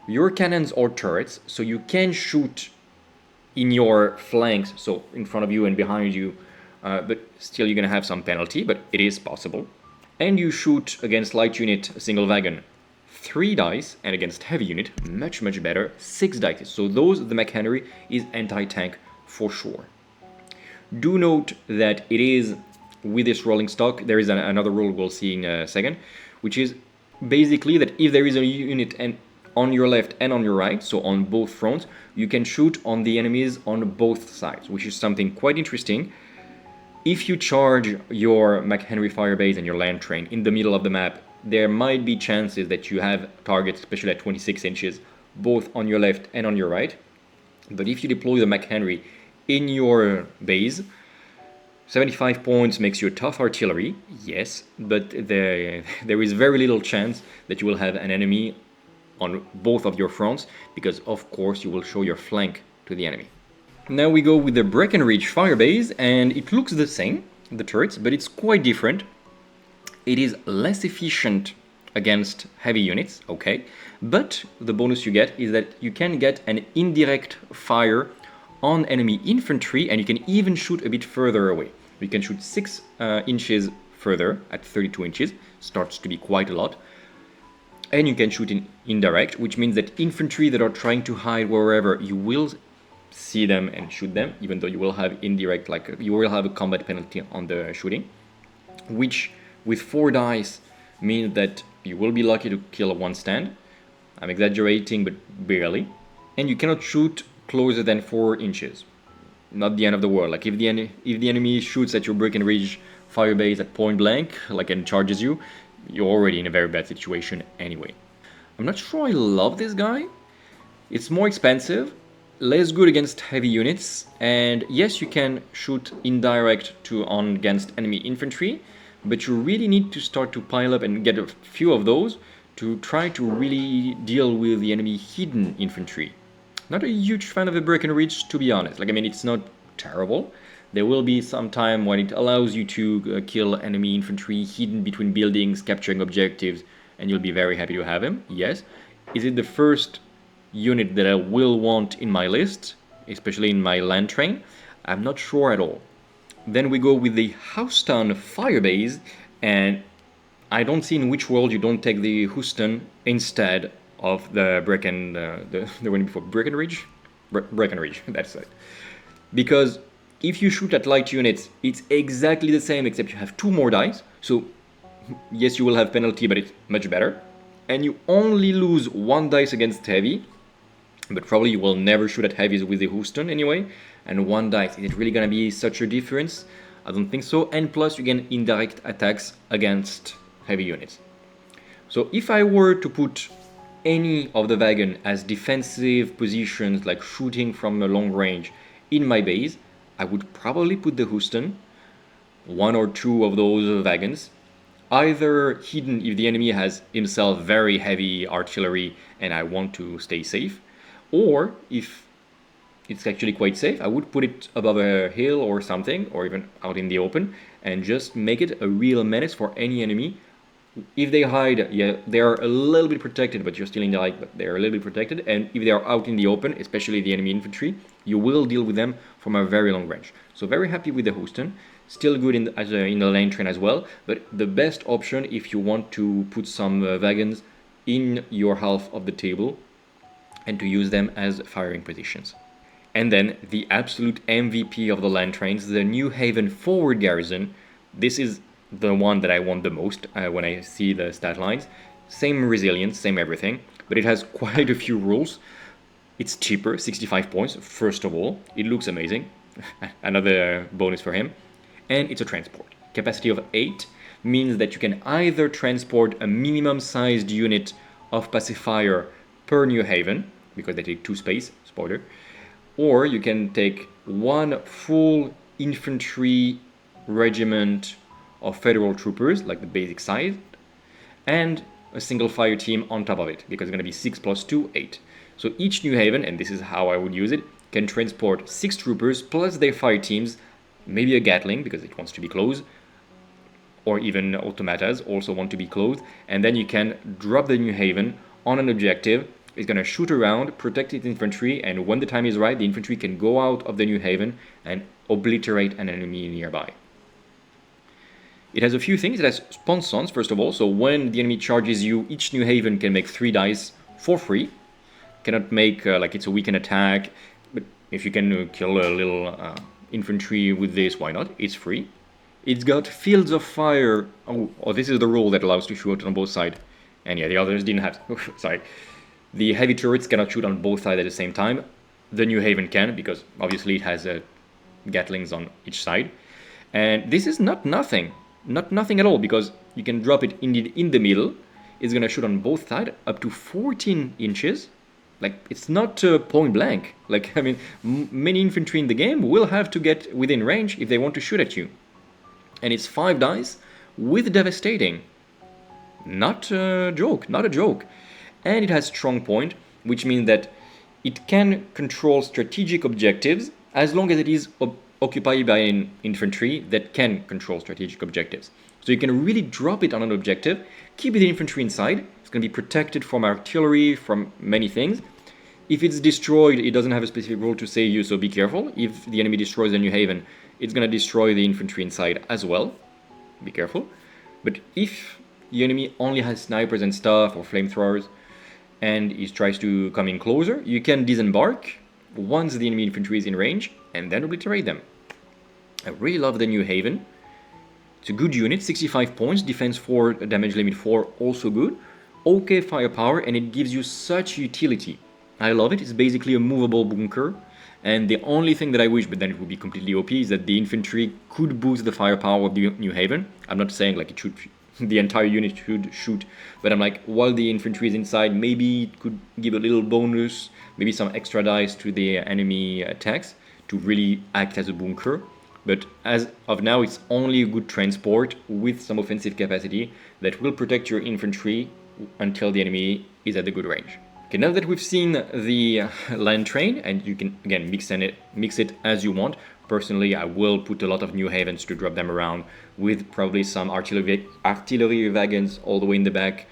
Your cannons are turrets, so you can shoot in your flanks, so in front of you and behind you, but still you're gonna have some penalty, but it is possible. And you shoot against light unit, single wagon, 3 dice, and against heavy unit, much better, 6 dice. So the McHenry is anti-tank for sure. Do note that it is, with this rolling stock, there is another rule we'll see in a second, which is basically that if there is a unit on your left and on your right, so on both fronts, you can shoot on the enemies on both sides, which is something quite interesting. If you charge your McHenry Firebase and your Landtrain in the middle of the map, there might be chances that you have targets, especially at 26 inches, both on your left and on your right. But if you deploy the McHenry in your base, 75 points makes you a tough artillery, yes, but there is very little chance that you will have an enemy on both of your fronts, because of course you will show your flank to the enemy. Now we go with the Breckenridge Firebase, and it looks the same, the turrets, but it's quite different. It is less efficient against heavy units, okay, but the bonus you get is that you can get an indirect fire on enemy infantry, and you can even shoot a bit further away. You can shoot 6 inches further at 32 inches, starts to be quite a lot. And you can shoot in indirect, which means that infantry that are trying to hide wherever, you will see them and shoot them, even though you will have indirect, you will have a combat penalty on the shooting, which with 4 dice means that you will be lucky to kill one stand. I'm exaggerating, but barely. And you cannot shoot closer than 4 inches. Not the end of the world. Like if the enemy shoots at your Breckenridge Firebase at point blank, like, and charges you, you're already in a very bad situation anyway. I'm not sure I love this guy. It's more expensive, less good against heavy units, and yes, you can shoot indirect against enemy infantry, but you really need to start to pile up and get a few of those to try to really deal with the enemy hidden infantry. Not a huge fan of the Breckenridge, to be honest. Like, I mean, it's not terrible. There will be some time when it allows you to kill enemy infantry hidden between buildings, capturing objectives, and you'll be very happy to have him, yes. Is it the first unit that I will want in my list, especially in my Landtrain? I'm not sure at all. Then we go with the Houston Firebase, and I don't see in which world you don't take the Houston instead of the the one before Breckenridge? Breckenridge, that's it. Because if you shoot at light units, it's exactly the same except you have 2 more dice. So yes, you will have penalty, but it's much better. And you only lose 1 dice against heavy, but probably you will never shoot at heavies with the Houston anyway. And 1 dice, is it really gonna be such a difference? I don't think so. And plus you get indirect attacks against heavy units. So if I were to put any of the wagon as defensive positions, like shooting from a long range in my base, I would probably put the Houston, 1 or 2 of those wagons, either hidden if the enemy has himself very heavy artillery and I want to stay safe, or if it's actually quite safe, I would put it above a hill or something, or even out in the open, and just make it a real menace for any enemy. If they hide, yeah, they are a little bit protected, but you're still in the light, but they're a little bit protected. And if they are out in the open, especially the enemy infantry, you will deal with them from a very long range. So very happy with the Houston. Still good in the Landtrain as well, but the best option if you want to put some wagons in your half of the table and to use them as firing positions. And then the absolute MVP of the Landtrains, the Newhaven forward garrison. This is the one that I want the most when I see the stat lines. Same resilience, same everything, but it has quite a few rules. It's cheaper, 65 points, first of all. It looks amazing. Another bonus for him. And it's a transport. Capacity of 8 means that you can either transport a minimum sized unit of Pacifier per Newhaven, because they take 2 space, spoiler, or you can take 1 full infantry regiment of federal troopers, like the basic size, and a single fire team on top of it, because it's going to be 6 plus 2, 8. So each Newhaven, and this is how I would use it, can transport 6 troopers plus their fire teams, maybe a Gatling, because it wants to be close, or even automatas also want to be close, and then you can drop the Newhaven on an objective. It's going to shoot around, protect its infantry, and when the time is right, the infantry can go out of the Newhaven and obliterate an enemy nearby. It has a few things. It has sponsons, first of all, so when the enemy charges you, each Newhaven can make 3 dice for free. Cannot make, like it's a weekend attack, but if you can kill a little infantry with this, why not? It's free. It's got fields of fire. Oh, this is the rule that allows to shoot on both sides. And yeah, the others didn't have, sorry. The heavy turrets cannot shoot on both sides at the same time. The Newhaven can, because obviously it has Gatlings on each side. And this is not nothing. Not nothing at all, because you can drop it indeed in the middle. It's going to shoot on both sides up to 14 inches. Like, it's not point blank. Like, I mean, many infantry in the game will have to get within range if they want to shoot at you. And it's 5 dice with devastating. Not a joke, not a joke. And it has strong point, which means that it can control strategic objectives as long as it is occupied by an infantry that can control strategic objectives. So you can really drop it on an objective, keep the infantry inside. It's going to be protected from artillery, from many things. If it's destroyed, it doesn't have a specific rule to save you, so be careful. If the enemy destroys a Newhaven, it's going to destroy the infantry inside as well. Be careful. But if the enemy only has snipers and stuff, or flamethrowers, and he tries to come in closer, you can disembark once the enemy infantry is in range, and then obliterate them. I really love the Newhaven. It's a good unit, 65 points, defense 4, damage limit 4, also good. Okay firepower, and it gives you such utility. I love it. It's basically a movable bunker. And the only thing that I wish, but then it would be completely OP, is that the infantry could boost the firepower of the Newhaven. I'm not saying like it should, the entire unit should shoot, but I'm like, while the infantry is inside, maybe it could give a little bonus, maybe some extra dice to the enemy attacks to really act as a bunker. But as of now, it's only a good transport with some offensive capacity that will protect your infantry until the enemy is at a good range. Okay, now that we've seen the Landtrain, and you can again mix it as you want. Personally, I will put a lot of Newhavens to drop them around with probably some artillery wagons all the way in the back,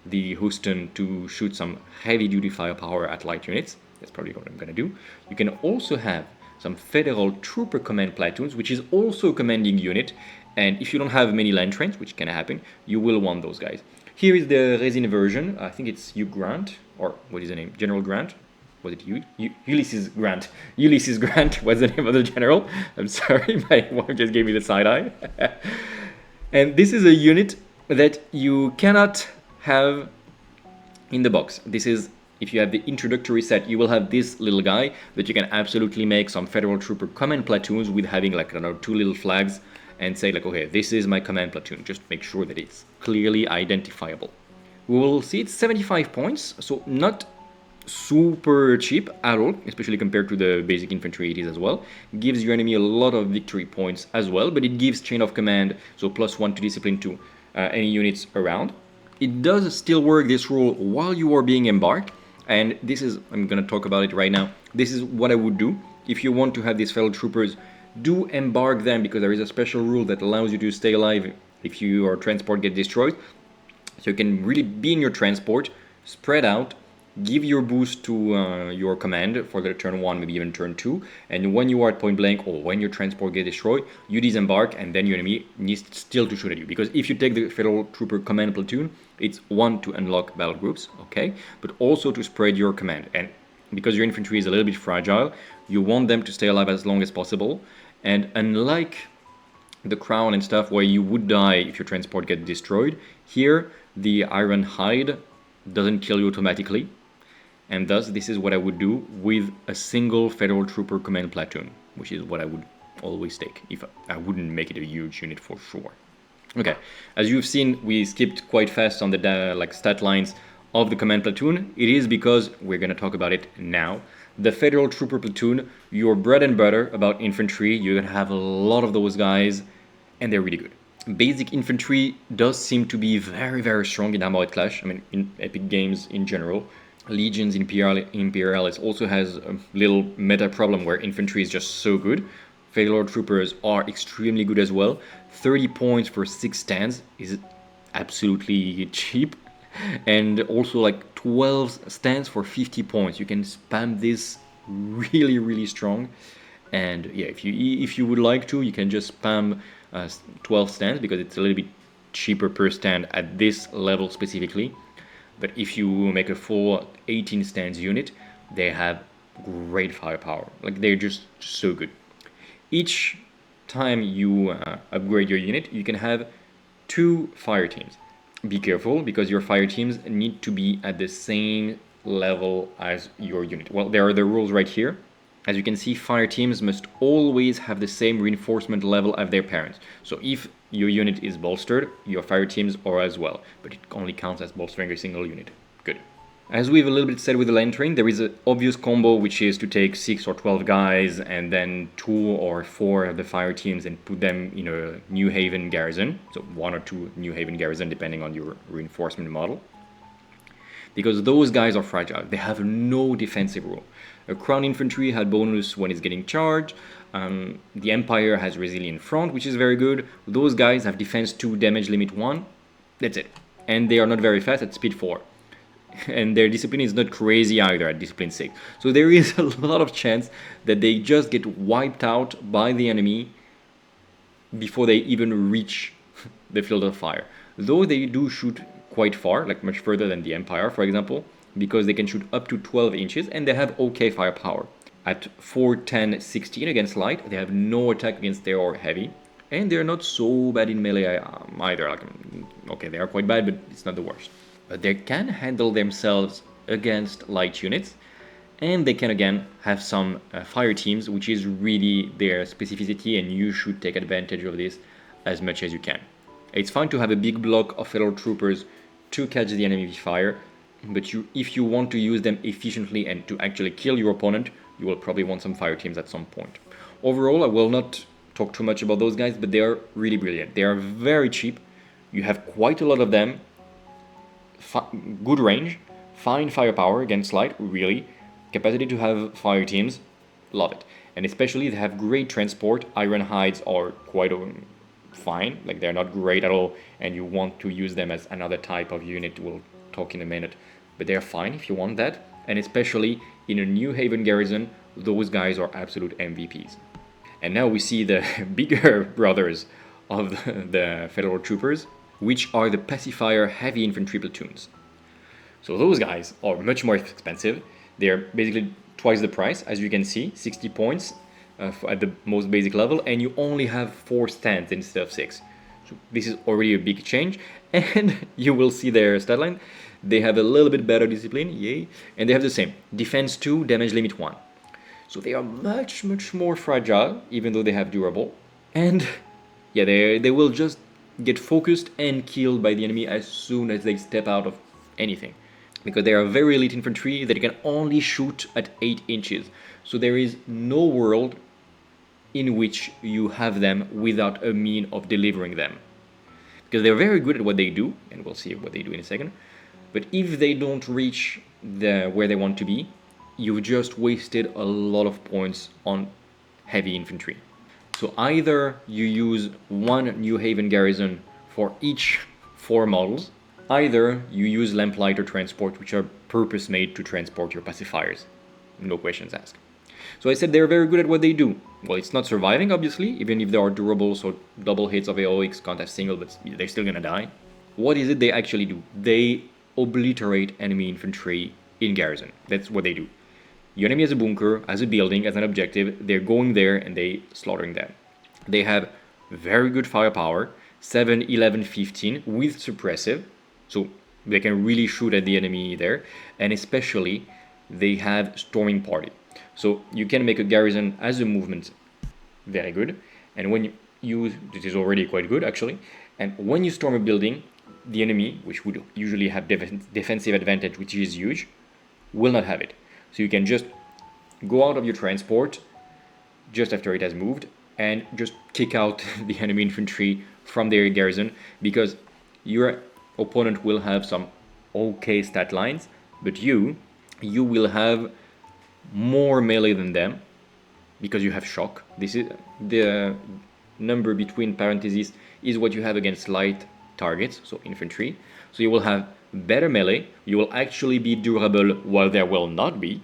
the Houston to shoot some heavy-duty firepower at light units. That's probably what I'm gonna do. You can also have some Federal Trooper Command Platoons, which is also a commanding unit, and if you don't have many Landtrains, which can happen, you will want those guys. Here is the resin version. I think it's Hugh Grant, or what is the name? General Grant? Was it Ulysses Grant? Ulysses Grant was the name of the general. I'm sorry, my wife just gave me the side eye. And this is a unit that you cannot have in the box. This is, if you have the introductory set, you will have this little guy, but you can absolutely make some Federal Trooper Command Platoons with having like, I don't know, 2 little flags and say like, okay, this is my command platoon. Just make sure that it's clearly identifiable. We will see it's 75 points, so not super cheap at all, especially compared to the basic infantry it is as well. Gives your enemy a lot of victory points as well, but it gives chain of command, so +1 to discipline to any units around. It does still work this rule while you are being embarked, and this is, I'm gonna talk about it right now, this is what I would do. If you want to have these fellow troopers, do embark them, because there is a special rule that allows you to stay alive if your transport gets destroyed. So you can really be in your transport, spread out, give your boost to your command for the turn 1, maybe even turn 2, and when you are at point blank or when your transport gets destroyed, you disembark, and then your enemy needs still to shoot at you. Because if you take the Federal Trooper Command Platoon, it's 1 to unlock battle groups, okay, but also to spread your command. And because your infantry is a little bit fragile, you want them to stay alive as long as possible. And unlike the Crown and stuff where you would die if your transport gets destroyed, here the Ironhide doesn't kill you automatically, and thus this is what I would do with a single Federal Trooper Command Platoon, which is what I would always take if I wouldn't make it a huge unit for sure. Okay, as you've seen, we skipped quite fast on the like stat lines of the Command Platoon. It is because we're going to talk about it now. The Federal Trooper Platoon, your bread and butter about infantry. You're going to have a lot of those guys, and they're really good. Basic infantry does seem to be very, very strong in Armoured Clash. I mean, in epic games in general. Legions Imperialis also has a little meta problem where infantry is just so good. Federal Troopers are extremely good as well. 30 points for 6 stands is absolutely cheap. And also like 12 stands for 50 points. You can spam this really, really strong. And yeah, if you would like to, you can just spam 12 stands because it's a little bit cheaper per stand at this level specifically. But if you make a full 18 stands unit, they have great firepower. Like, they're just so good. Each time you upgrade your unit, you can have 2 fire teams. Be careful, because your fire teams need to be at the same level as your unit. Well, there are the rules right here. As you can see, fire teams must always have the same reinforcement level as their parents. So if your unit is bolstered, your fire teams are as well, but it only counts as bolstering a single unit. Good. As we've a little bit said with the Landtrain, there is an obvious combo, which is to take 6 or 12 guys and then 2 or 4 of the fire teams and put them in a Newhaven Garrison. So 1 or 2 Newhaven Garrison, depending on your reinforcement model. Because those guys are fragile. They have no defensive rule. A Crown Infantry had bonus when it's getting charged. The Empire has Resilient Front, which is very good. Those guys have Defense 2, Damage Limit 1. That's it. And they are not very fast at Speed 4. And their discipline is not crazy either at discipline 6. So there is a lot of chance that they just get wiped out by the enemy before they even reach the field of fire. Though they do shoot quite far, like much further than the Empire, for example, because they can shoot up to 12 inches and they have okay firepower. At 4, 10, 16 against light, they have no attack against their heavy. and they're not so bad in melee either. Like, okay, they are quite bad, but it's not the worst. But they can handle themselves against light units, and they can again have some fire teams, which is really their specificity, and you should take advantage of this as much as you can. It's fine to have a big block of federal troopers to catch the enemy with fire, but if you want to use them efficiently and to actually kill your opponent, you will probably want some fire teams at some point. Overall, I will not talk too much about those guys, but they are really brilliant. They are very cheap. You have quite a lot of them. Good range, fine firepower against light, really. Capacity to have fire teams, love it. And especially they have great transport. Ironhides are quite fine, like they're not great at all, and you want to use them as another type of unit. We'll talk in a minute, but they're fine if you want that. And especially in a Newhaven garrison, those guys are absolute MVPs. And now we see the bigger brothers of the federal troopers, which are the Pacifier heavy infantry platoons. So those guys are much more expensive. They're basically twice the price, as you can see, 60 points at the most basic level, and you only have 4 stands instead of 6. So this is already a big change, and you will see their stat line. They have a little bit better discipline, yay, and they have the same, defense 2, damage limit 1. So they are much more fragile, even though they have durable, and yeah, they will just get focused and killed by the enemy as soon as they step out of anything. Because they are very elite infantry that can only shoot at 8 inches. So there is no world in which you have them without a mean of delivering them. Because they're very good at what they do, and we'll see what they do in a second. But if they don't reach where they want to be, you've just wasted a lot of points on heavy infantry. So either you use one Newhaven garrison for each 4 models, either you use Lamplighter Transport, which are purpose-made to transport your pacifiers. No questions asked. So I said they're very good at what they do. Well, it's not surviving, obviously, even if they are durable, so double hits of AOX can't have single, but they're still gonna die. What is it they actually do? They obliterate enemy infantry in garrison. That's what they do. Your enemy has a bunker, has a building, has an objective, they're going there and they slaughtering them. They have very good firepower, 7, 11, 15, with suppressive, so they can really shoot at the enemy there, and especially they have storming party. So you can make a garrison as a movement very good, and when you use, this is already quite good actually, and when you storm a building, the enemy, which would usually have defensive advantage, which is huge, will not have it. So you can just go out of your transport just after it has moved and just kick out the enemy infantry from their garrison, because your opponent will have some okay stat lines, but you will have more melee than them because you have shock. This is the number between parentheses is what you have against light targets, so infantry. So you will have better melee, you will actually be durable while there will not be.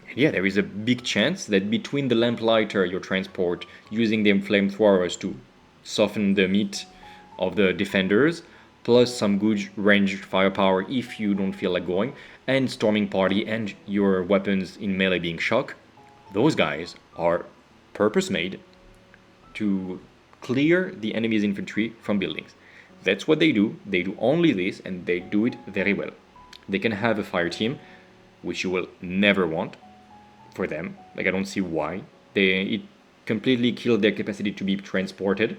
And yeah, there is a big chance that between the Lamplighter, your transport, using the flamethrowers to soften the meat of the defenders, plus some good ranged firepower if you don't feel like going, and storming party and your weapons in melee being shock, those guys are purpose-made to clear the enemy's infantry from buildings. That's what they do only this, and they do it very well. They can have a fire team, which you will never want for them, like I don't see why. It completely killed their capacity to be transported.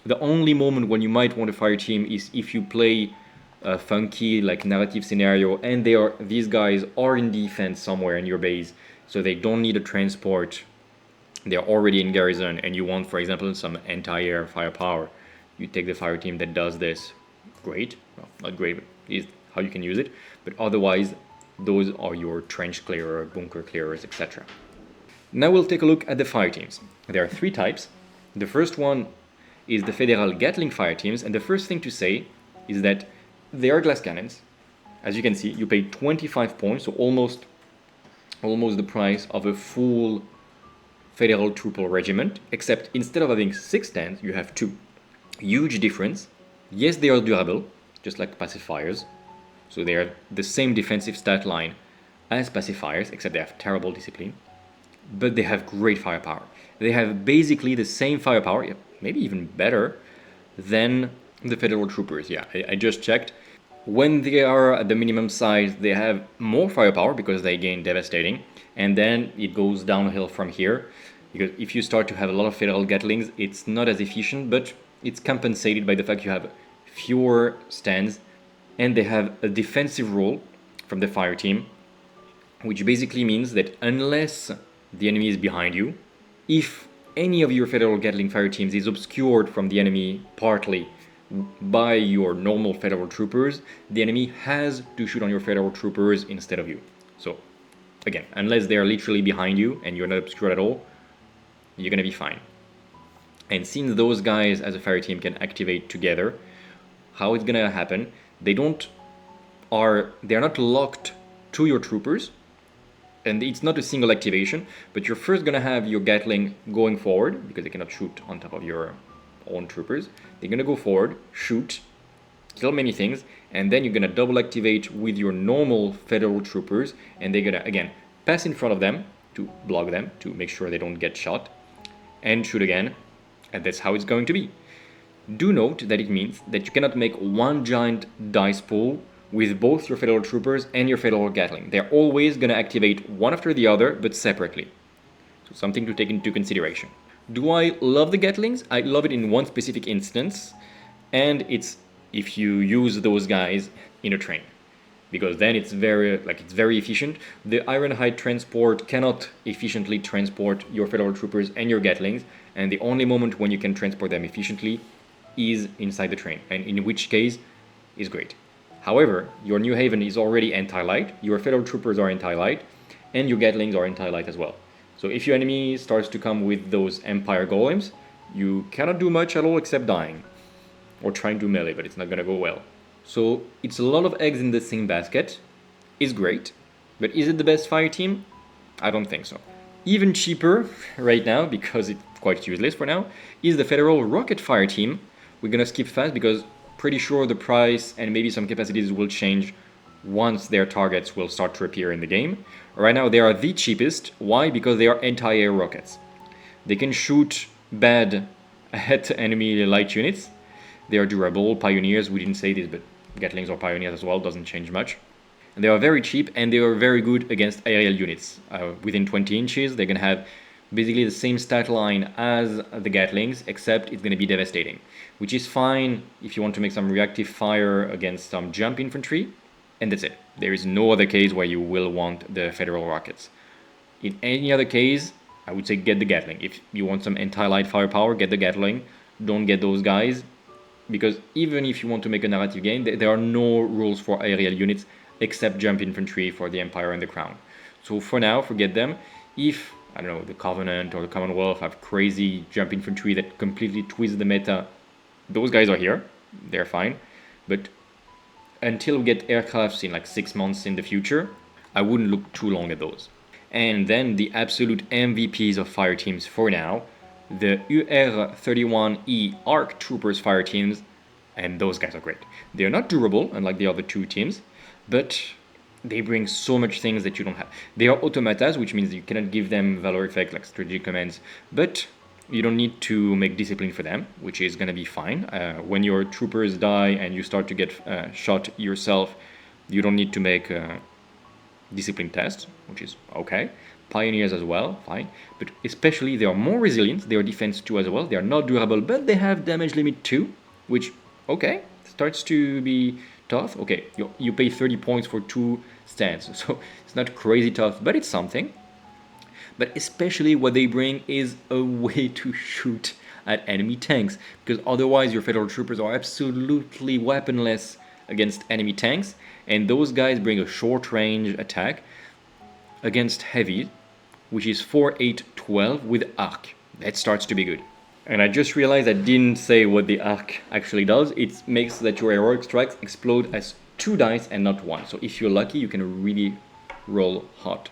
The only moment when you might want a fire team is if you play a funky like narrative scenario and these guys are in defense somewhere in your base, so they don't need a transport, they're already in garrison, and you want, for example, some anti-air firepower. You take the fire team that does this. Great. Well, not great, but is how you can use it. But otherwise, those are your trench clearer, bunker clearers, etc. Now we'll take a look at the fire teams. There are 3 types. The first one is the Federal Gatling fire teams, and the first thing to say is that they are glass cannons. As you can see, you pay 25 points, so almost the price of a full Federal Trooper regiment, except instead of having 6 stands, you have 2. Huge difference. Yes, they are durable, just like pacifiers, so they are the same defensive stat line as pacifiers, except they have terrible discipline. but they have great firepower. They have basically the same firepower, yeah, maybe even better than the Federal Troopers. Yeah, I just checked. When they are at the minimum size, they have more firepower because they gain devastating, and then it goes downhill from here. Because if you start to have a lot of Federal Gatlings, it's not as efficient, but it's compensated by the fact you have fewer stands, and they have a defensive role from the fire team, which basically means that unless the enemy is behind you, if any of your Federal Gatling fire teams is obscured from the enemy partly by your normal Federal Troopers, the enemy has to shoot on your Federal Troopers instead of you. So again, unless they are literally behind you and you're not obscured at all, you're gonna be fine. And since those guys as a fire team can activate together, how it's gonna happen, they're not locked to your troopers, and it's not a single activation, but you're first gonna have your Gatling going forward, because they cannot shoot on top of your own troopers. They're gonna go forward, shoot, kill many things, and then you're gonna double activate with your normal Federal Troopers, and they're gonna, again, pass in front of them to block them, to make sure they don't get shot, and shoot again, and that's how it's going to be. Do note that it means that you cannot make one giant dice pool with both your Federal Troopers and your Federal Gatling. They're always going to activate one after the other, but separately. So something to take into consideration. Do I love the Gatlings? I love it in one specific instance, and it's if you use those guys in a train, because then it's very efficient. The Ironhide Transport cannot efficiently transport your Federal Troopers and your Gatlings, and the only moment when you can transport them efficiently is inside the train, and in which case is great. However, your Newhaven is already anti-light, your Federal Troopers are anti-light, and your Gatlings are anti-light as well. So if your enemy starts to come with those Empire Golems, you cannot do much at all except dying. Or trying to melee, but it's not gonna go well. So it's a lot of eggs in the same basket. It's great, but is it the best fire team? I don't think so. Even cheaper right now, because it's quite useless for now, is the Federal Rocket Fire Team. We're gonna skip fast because pretty sure the price and maybe some capacities will change once their targets will start to appear in the game. Right now they are the cheapest. Why? Because they are anti-air rockets. They can shoot bad at enemy light units. They are durable, pioneers, we didn't say this, but Gatlings are pioneers as well, doesn't change much. And they are very cheap and they are very good against aerial units. Within 20 inches, they're gonna have basically the same stat line as the Gatlings, except it's gonna be devastating, which is fine if you want to make some reactive fire against some jump infantry, and that's it. There is no other case where you will want the Federal rockets. In any other case, I would say get the Gatling. If you want some anti-light firepower, get the Gatling. Don't get those guys, because even if you want to make a narrative game, there are no rules for aerial units except jump infantry for the Empire and the Crown. So for now, forget them. If, I don't know, the Covenant or the Commonwealth have crazy jump infantry that completely twist the meta, those guys are here, they're fine. But until we get aircrafts in like 6 months in the future, I wouldn't look too long at those. And then the absolute MVPs of fire teams for now, the UR-45E Arc Troopers fire teams, and those guys are great. They're not durable, unlike the other two teams, but they bring so much things that you don't have. They are automatas, which means you cannot give them valor effect like strategic commands, but you don't need to make discipline for them, which is gonna be fine. When your troopers die and you start to get shot yourself, you don't need to make discipline tests, which is okay. Pioneers as well, fine. But especially they are more resilient, they are defense 2 as well, they are not durable, but they have damage limit 2, which, okay, starts to be tough. Okay, you pay 30 points for 2 stands, so it's not crazy tough, but it's something. But especially what they bring is a way to shoot at enemy tanks, because otherwise your Federal Troopers are absolutely weaponless against enemy tanks, and those guys bring a short range attack against heavy, which is 4, 8, 12 with arc. That starts to be good. And I just realized I didn't say what the arc actually does. It makes that your heroic strikes explode as 2 dice and not 1. So if you're lucky, you can really roll hot.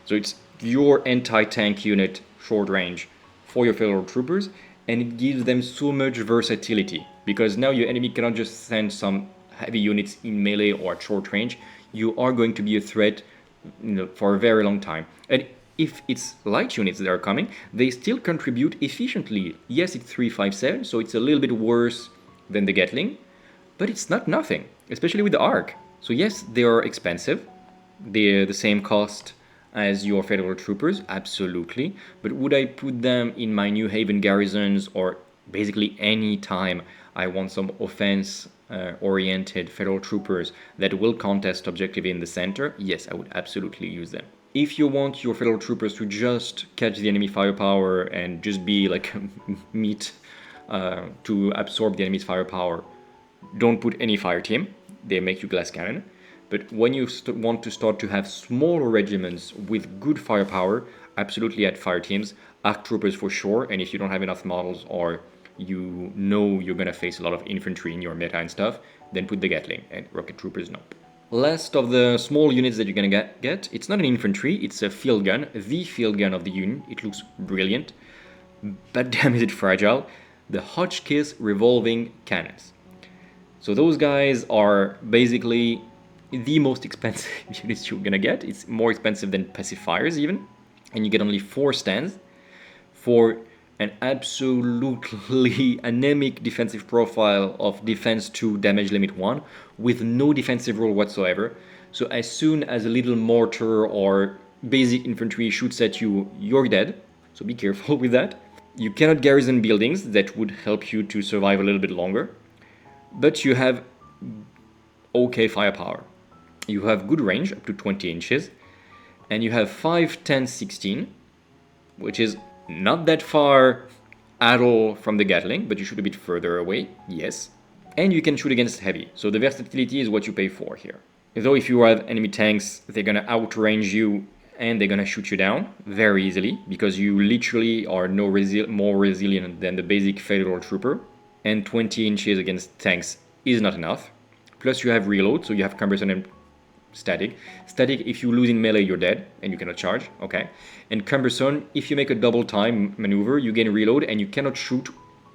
So it's your anti-tank unit short range for your Federal Troopers, and it gives them so much versatility, because now your enemy cannot just send some heavy units in melee or at short range. You are going to be a threat, you know, for a very long time. And if it's light units that are coming, they still contribute efficiently. Yes, it's 357, so it's a little bit worse than the Gatling, but it's not nothing, especially with the Arc. So yes, they are expensive. They're the same cost as your Federal Troopers, absolutely. But would I put them in my Newhaven garrisons, or basically any time I want some offense-oriented Federal Troopers that will contest objective in the center? Yes, I would absolutely use them. If you want your Federal Troopers to just catch the enemy firepower and just be like meat to absorb the enemy's firepower, don't put any fire team. They make you glass cannon. But when you want to start to have smaller regiments with good firepower, absolutely add fire teams, arc troopers for sure, and if you don't have enough models or you know you're gonna face a lot of infantry in your meta and stuff, then put the Gatling, and rocket troopers no. Last of the small units that you're gonna get, it's not an infantry, it's a field gun, the field gun of the unit. It looks brilliant, but damn is it fragile. The Hotchkiss revolving cannons. So those guys are basically the most expensive units you're gonna get. It's more expensive than pacifiers even, and you get only 4 stands for an absolutely anemic defensive profile of defense 2, damage limit 1, with no defensive rule whatsoever. So as soon as a little mortar or basic infantry shoots at you, you're dead. So be careful with that. You cannot garrison buildings. That would help you to survive a little bit longer. But you have okay firepower. You have good range, up to 20 inches. And you have 5, 10, 16, which is not that far at all from the Gatling, but you shoot a bit further away, yes. And you can shoot against heavy, so the versatility is what you pay for here. Though if you have enemy tanks, they're gonna outrange you and they're gonna shoot you down very easily, because you literally are more resilient than the basic Federal Trooper, and 20 inches against tanks is not enough. Plus you have reload, so you have cumbersome and static. Static, if you lose in melee, you're dead and you cannot charge, okay. And cumbersome, if you make a double time maneuver, you gain reload and you cannot shoot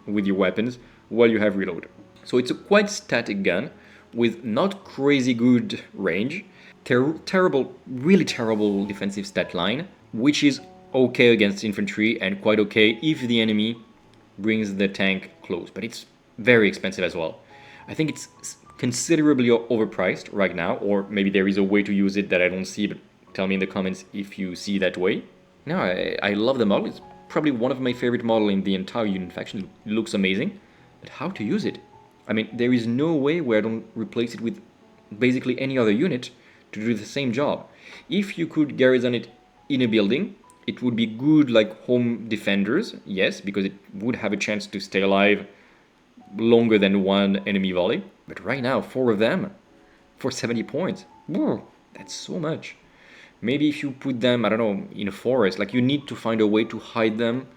with your weapons while you have reload. So it's a quite static gun with not crazy good range, terrible, really terrible defensive stat line, which is okay against infantry and quite okay if the enemy brings the tank close, but it's very expensive as well. I think it's considerably overpriced right now, or maybe there is a way to use it that I don't see, but tell me in the comments if you see that way. No, I love the model. It's probably one of my favorite models in the entire unit faction. It looks amazing, but how to use it? I mean, there is no way where I don't replace it with basically any other unit to do the same job. If you could garrison it in a building, it would be good like home defenders, yes, because it would have a chance to stay alive longer than one enemy volley. But right now, 4 of them for 70 points. Whoa, that's so much. Maybe if you put them, I don't know, in a forest, like you need to find a way to hide them,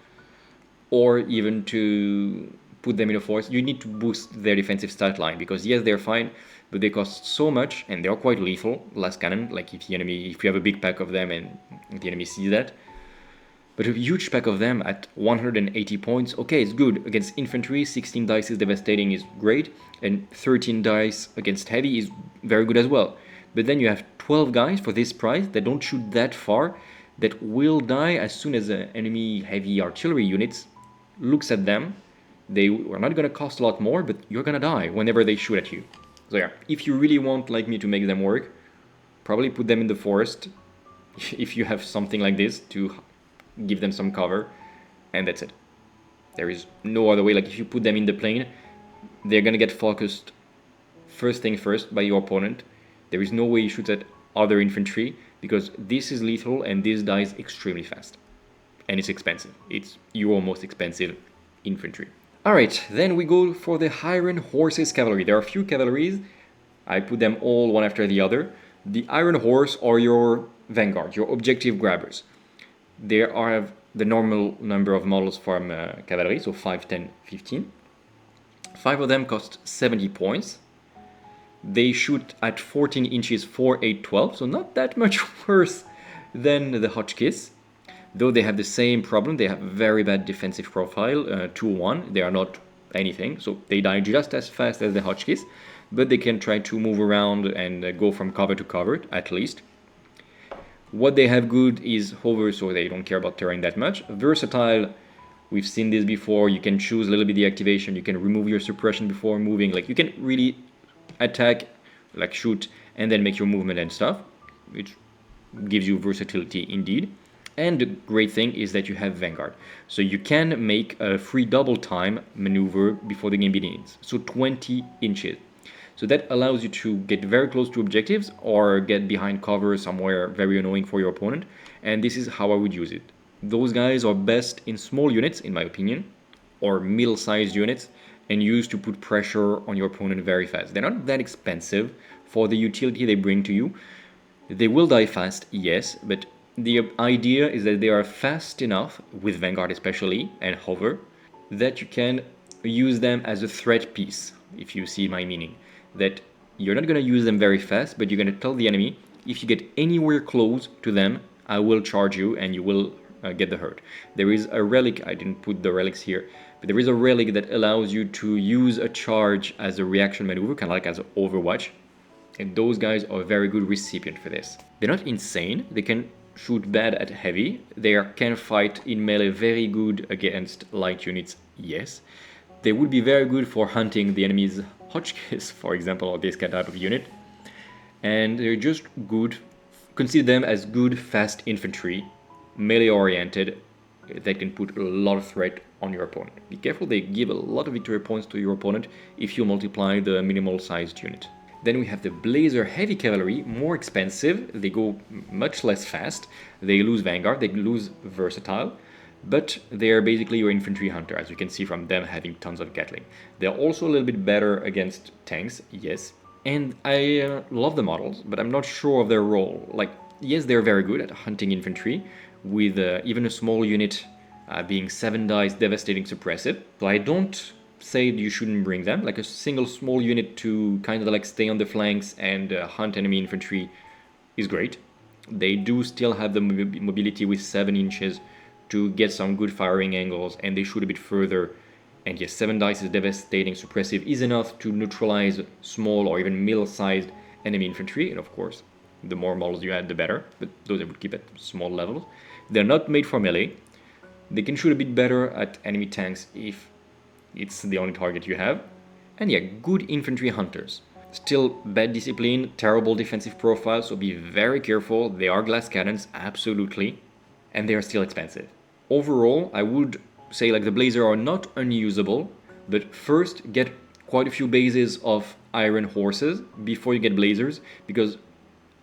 or even to put them in a forest. You need to boost their defensive stat line, because yes, they're fine, but they cost so much and they're quite lethal. Last cannon, like if you have a big pack of them and the enemy sees that. But a huge pack of them at 180 points, okay, it's good. Against infantry, 16 dice is devastating, is great, and 13 dice against heavy is very good as well. But then you have 12 guys for this price that don't shoot that far, that will die as soon as the enemy heavy artillery units looks at them. They are not going to cost a lot more, but you're going to die whenever they shoot at you. So yeah, if you really want like me to make them work, probably put them in the forest, if you have something like this, to give them some cover, and that's it. There is no other way. Like if you put them in the plain, they're gonna get focused first thing first by your opponent. There is no way you shoot at other infantry, because this is lethal and this dies extremely fast, and it's expensive. It's your most expensive infantry. Alright, then we go for the Iron Horses Cavalry. There are a few cavalries. I put them all one after the other. The Iron Horse are your vanguard, your objective grabbers. There are the normal number of models from Cavalry, so 5, 10, 15. 5 of them cost 70 points. They shoot at 14 inches, 4, 8, 12, so not that much worse than the Hotchkiss. Though they have the same problem, they have very bad defensive profile, 2-1, they are not anything, so they die just as fast as the Hotchkiss, but they can try to move around and go from cover to cover, at least. What they have good is hover, so they don't care about terrain that much. Versatile, we've seen this before. You can choose a little bit the activation. You can remove your suppression before moving. Like, you can really attack, like shoot, and then make your movement and stuff, which gives you versatility indeed. And the great thing is that you have Vanguard. So you can make a free double time maneuver before the game begins. So 20 inches. So that allows you to get very close to objectives or get behind cover somewhere very annoying for your opponent. And this is how I would use it. Those guys are best in small units, in my opinion, or middle-sized units, and used to put pressure on your opponent very fast. They're not that expensive for the utility they bring to you. They will die fast, yes, but the idea is that they are fast enough, with Vanguard especially, and hover, that you can use them as a threat piece, if you see my meaning. That you're not going to use them very fast, but you're going to tell the enemy, if you get anywhere close to them, I will charge you and you will get the hurt. There is a relic, I didn't put the relics here, but there is a relic that allows you to use a charge as a reaction maneuver, kind of like as Overwatch. And those guys are a very good recipient for this. They're not insane, they can shoot bad at heavy, they can fight in melee very good against light units, yes. They would be very good for hunting the enemy's Hotchkiss, for example, or this type of unit. And they're just good, consider them as good fast infantry, melee oriented, that can put a lot of threat on your opponent. Be careful, they give a lot of victory points to your opponent if you multiply the minimal sized unit. Then we have the Blazer Heavy Cavalry, more expensive, they go much less fast, they lose Vanguard, they lose Versatile, but they are basically your infantry hunter, as you can see from them having tons of Gatling. They're also a little bit better against tanks, yes, and I love the models, but I'm not sure of their role. Like, yes, they're very good at hunting infantry, with even a small unit being 7 dice devastating suppressive, so I don't say you shouldn't bring them. Like a single small unit to kind of like stay on the flanks and hunt enemy infantry is great. They do still have the mobility with 7 inches to get some good firing angles, and they shoot a bit further. And yes, 7 dice is devastating suppressive is enough to neutralize small or even middle-sized enemy infantry, and of course the more models you add the better, but those I would keep at small levels. They're not made for melee. They can shoot a bit better at enemy tanks if it's the only target you have. And yeah, good infantry hunters. Still bad discipline, terrible defensive profile, so be very careful. They are glass cannons, absolutely, and they are still expensive. Overall, I would say like the Blazer are not unusable, but first get quite a few bases of Iron Horses before you get Blazers, because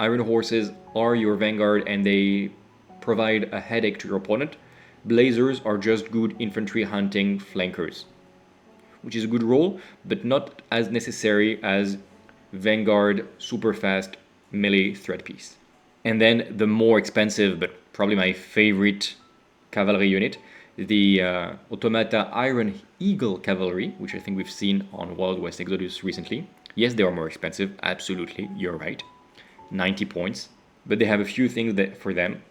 Iron Horses are your Vanguard and they provide a headache to your opponent. Blazers are just good infantry hunting flankers, which is a good role, but not as necessary as Vanguard super fast melee threat piece. And then the more expensive, but probably my favorite cavalry unit, the Automata Iron Eagle Cavalry, which I think we've seen on Wild West Exodus recently. Yes, they are more expensive, absolutely, you're right. 90 points, but they have a few things that for them.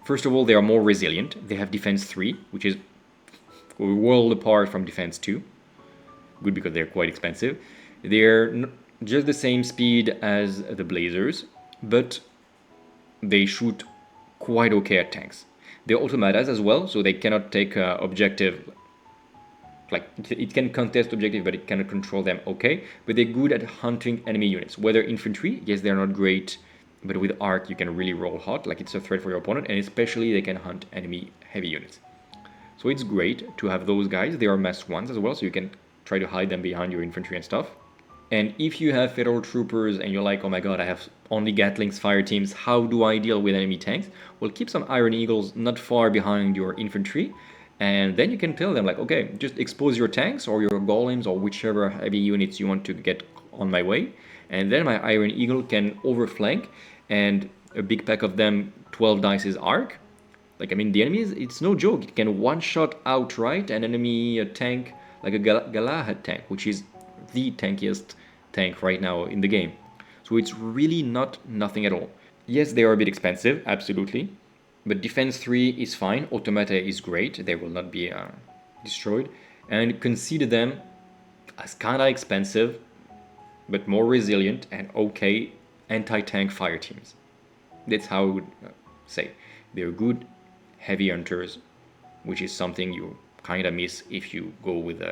First of all, they are more resilient. They have defense 3, which is a world apart from defense 2. Good because they're quite expensive. They're just the same speed as the Blazers, but they shoot quite okay at tanks. They're automatas as well, so they cannot take objective, like it can contest objective, but it cannot control them okay. But they're good at hunting enemy units, whether infantry, yes, they're not great, but with arc you can really roll hot, like it's a threat for your opponent, and especially they can hunt enemy heavy units. So it's great to have those guys. They are mass ones as well, so you can try to hide them behind your infantry and stuff. And if you have Federal Troopers and you're like, oh my god, I have only Gatlings, Fireteams, how do I deal with enemy tanks? Well, keep some Iron Eagles not far behind your infantry, and then you can tell them like, okay, just expose your tanks or your golems or whichever heavy units you want to get on my way, and then my Iron Eagle can overflank, and a big pack of them, 12 dice is arc. Like, I mean, the enemies, it's no joke. It can one-shot outright an enemy tank, like a Galahad tank, which is the tankiest tank right now in the game. So it's really not nothing at all. Yes, they are a bit expensive, absolutely, but defense 3 is fine, automata is great, they will not be destroyed, and consider them as kinda expensive, but more resilient and okay anti-tank fire teams. That's how I would say. They're good heavy hunters, which is something you kind of miss if you go with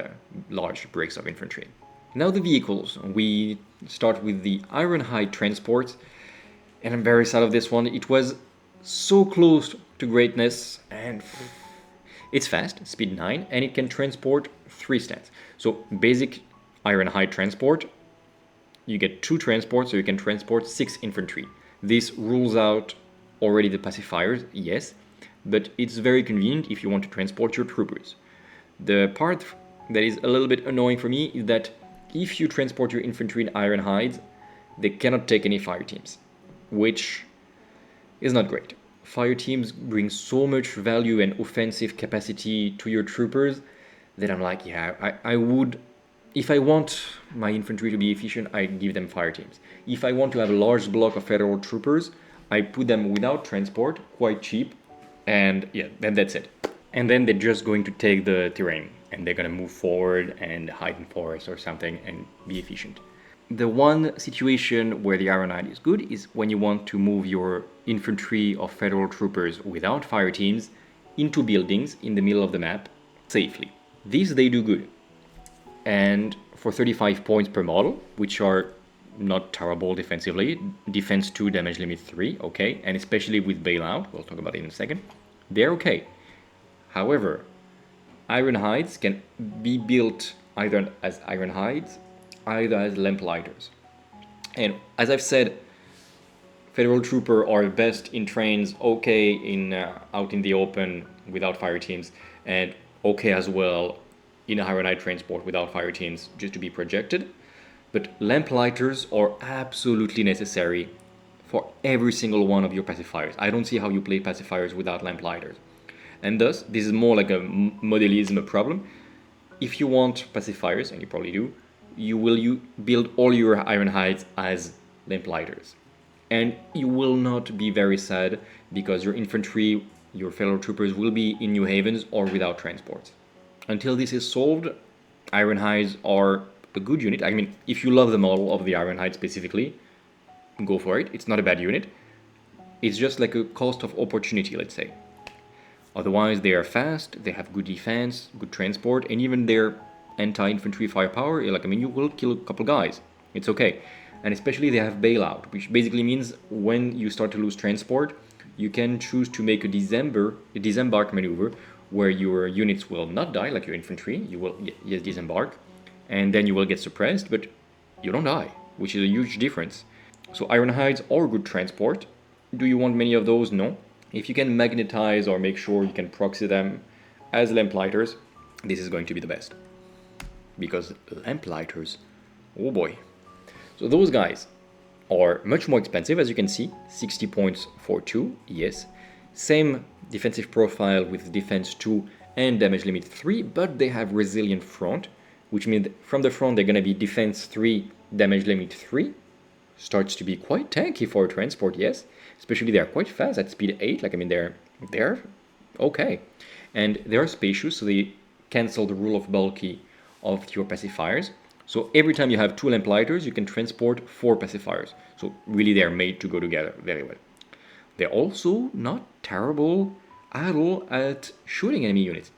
large breaks of infantry. Now the vehicles. We start with the Ironhide Transport, and I'm very sad of this one. It was so close to greatness, and it's fast, speed 9, and it can transport 3 stats. So basic Ironhide Transport, you get 2 transports, so you can transport 6 infantry. This rules out already the pacifiers, yes, but it's very convenient if you want to transport your troopers. The part that is a little bit annoying for me is that if you transport your infantry in Ironhides, they cannot take any fireteams, which is not great. Fireteams bring so much value and offensive capacity to your troopers that I'm like, yeah, I would, if I want my infantry to be efficient, I give them fireteams. If I want to have a large block of federal troopers, I put them without transport, quite cheap, and yeah, then that's it. And then they're just going to take the terrain, and they're going to move forward and hide in forests or something and be efficient. The one situation where the Ironhide is good is when you want to move your infantry or federal troopers without fireteams into buildings in the middle of the map safely. These they do good. And for 35 points per model, which are not terrible defensively, defense 2, damage limit 3, okay, and especially with bailout, we'll talk about it in a second, they're okay. However, Ironhides can be built either as Ironhides, either as Lamplighters. And as I've said, Federal Trooper are best in trains, okay in out in the open without fireteams, and okay as well in Ironhide Transport without fireteams, just to be projected. But Lamplighters are absolutely necessary for every single one of your pacifiers. I don't see how you play pacifiers without Lamplighters. And thus, this is more like a modelism problem. If you want pacifiers, and you probably do, you build all your Ironhides as Lamplighters. And you will not be very sad because your infantry, your fellow troopers will be in Newhavens or without transports. Until this is solved, Ironhides are a good unit. I mean, if you love the model of the Ironhide specifically, go for it. It's not a bad unit. It's just like a cost of opportunity, let's say. Otherwise, they are fast, they have good defense, good transport, and even their anti-infantry firepower, like, I mean, you will kill a couple guys. It's okay. And especially they have bailout, which basically means when you start to lose transport, you can choose to make a disembark maneuver where your units will not die, like your infantry, you will, yes, disembark, and then you will get suppressed, but you don't die, which is a huge difference. So Ironhides are good transport. Do you want many of those? No. If you can magnetize or make sure you can proxy them as Lamplighters, this is going to be the best. Because Lamplighters, oh boy. So those guys are much more expensive, as you can see, 60 points for 2, yes. Same defensive profile with defense 2 and damage limit 3, but they have resilient front, which means from the front they're going to be defense 3, damage limit 3. Starts to be quite tanky for a transport, yes. Especially they are quite fast at speed 8, like, I mean, they're okay. And they are spacious, so they cancel the rule of bulky of your pacifiers. So every time you have 2 Lamplighters, you can transport 4 pacifiers. So really they are made to go together very well. They're also not terrible at all at shooting enemy units.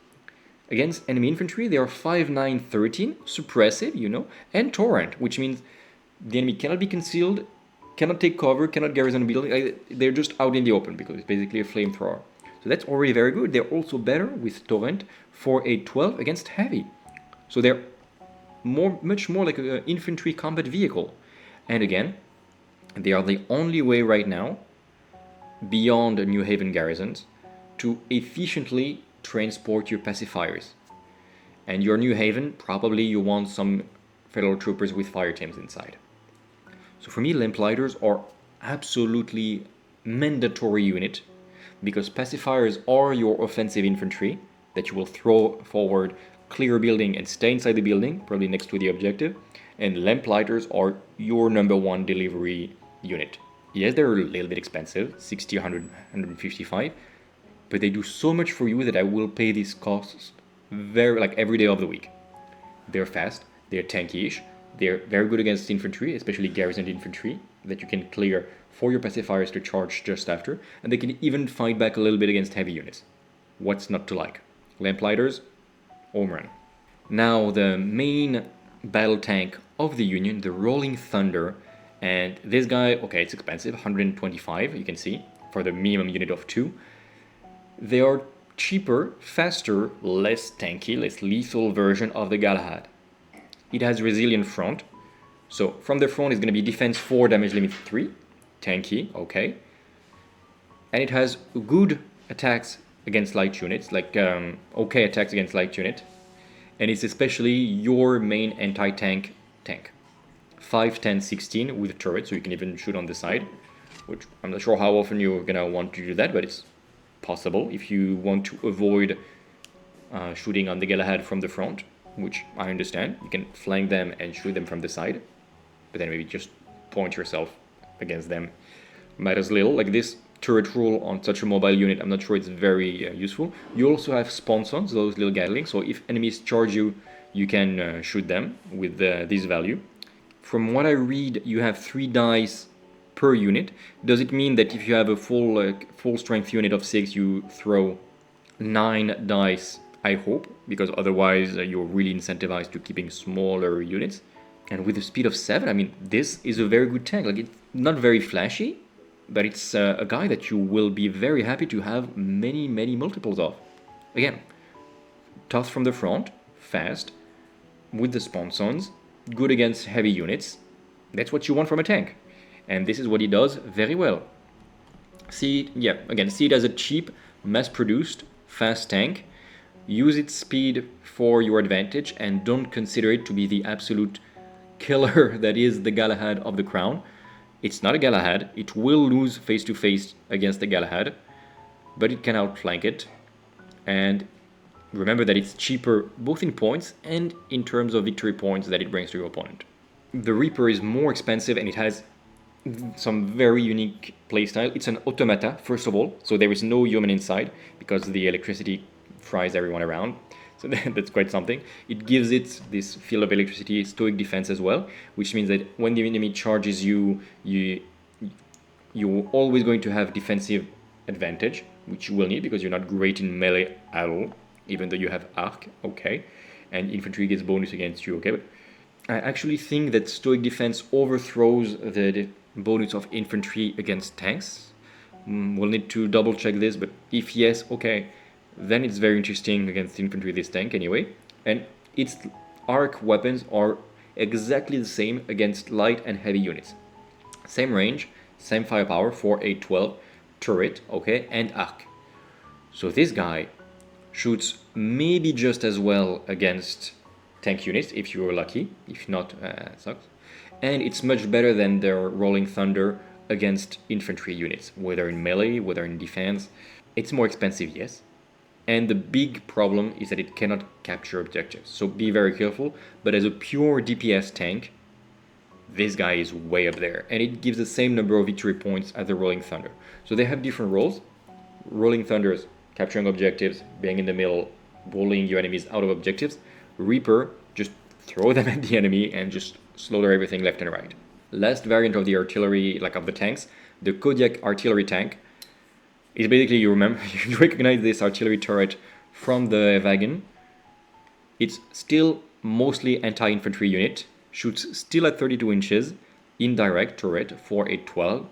Against enemy infantry, they are 5, 9, 13, suppressive, you know, and torrent, which means the enemy cannot be concealed, cannot take cover, cannot garrison a building. They're just out in the open because it's basically a flamethrower. So that's already very good. They're also better with torrent for a 12 against heavy. So they're much more like an infantry combat vehicle. And again, they are the only way right now, beyond Newhaven garrisons, to efficiently transport your pacifiers. And your Newhaven, probably you want some federal troopers with fireteams inside. So for me, Lamplighters are absolutely mandatory unit because pacifiers are your offensive infantry that you will throw forward, clear a building and stay inside the building, probably next to the objective, and Lamplighters are your #1 delivery unit. Yes, they're a little bit expensive, 60, 100, 155, but they do so much for you that I will pay these costs every day of the week. They're fast, they're tanky-ish, they're very good against infantry, especially garrisoned infantry, that you can clear for your pacifiers to charge just after, and they can even fight back a little bit against heavy units. What's not to like? Lamplighters, home run. Now the main battle tank of the Union, the Rolling Thunder, and this guy, okay, it's expensive, 125, you can see, for the minimum unit of 2. They are cheaper, faster, less tanky, less lethal version of the Galahad. It has resilient front, so from the front it's going to be defense 4, damage limit 3, tanky, okay. And it has good attacks against light units, like okay attacks against light unit. And it's especially your main anti-tank tank. 5, 10, 16 with a turret, so you can even shoot on the side, which I'm not sure how often you're gonna want to do that, but it's possible if you want to avoid shooting on the Galahad from the front, which I understand. You can flank them and shoot them from the side, but then maybe just point yourself against them. Matters little, like this turret rule on such a mobile unit, I'm not sure it's very useful. You also have sponsons, those little Gatling, so if enemies charge you, you can shoot them with this value. From what I read, you have 3 dice per unit. Does it mean that if you have a full strength unit of 6, you throw 9 dice? I hope, because otherwise you're really incentivized to keeping smaller units. And with a speed of 7, I mean, this is a very good tank. Like, it's not very flashy, but it's a guy that you will be very happy to have many, many multiples of. Again, tough from the front, fast, with the sponsons, good against heavy units. That's what you want from a tank. And this is what he does very well. See it as a cheap, mass-produced, fast tank. Use its speed for your advantage and don't consider it to be the absolute killer that is the Galahad of the Crown. It's not a Galahad. It will lose face-to-face against the Galahad, but it can outflank it. And remember that it's cheaper both in points and in terms of victory points that it brings to your opponent. The Reaper is more expensive and it has some very unique playstyle. It's an automata, first of all, so there is no human inside because the electricity fries everyone around. So that's quite something. It gives it this feel of electricity, stoic defense as well, which means that when the enemy charges you, you're always going to have defensive advantage, which you will need because you're not great in melee at all, even though you have arc, okay, and infantry gets bonus against you, okay. But I actually think that stoic defense overthrows the bonus of infantry against tanks. We'll need to double check this, but if yes, okay, then it's very interesting against infantry, this tank anyway. And its arc weapons are exactly the same against light and heavy units. Same range, same firepower, 4, 8, 12, turret, okay, and arc. So this guy shoots maybe just as well against tank units if you're lucky, if not, it sucks. And it's much better than their Rolling Thunder against infantry units, whether in melee, whether in defense. It's more expensive, yes. And the big problem is that it cannot capture objectives, so be very careful. But as a pure DPS tank, this guy is way up there, and it gives the same number of victory points as the Rolling Thunder. So they have different roles. Rolling Thunders, capturing objectives, being in the middle, bullying your enemies out of objectives. Reaper, just throw them at the enemy and just slaughter everything left and right. Last variant of the artillery, like of the tanks, the Kodiak artillery tank. It's basically, you recognize this artillery turret from the wagon. It's still mostly anti-infantry unit, shoots still at 32 inches, indirect turret, 4, 8, 12.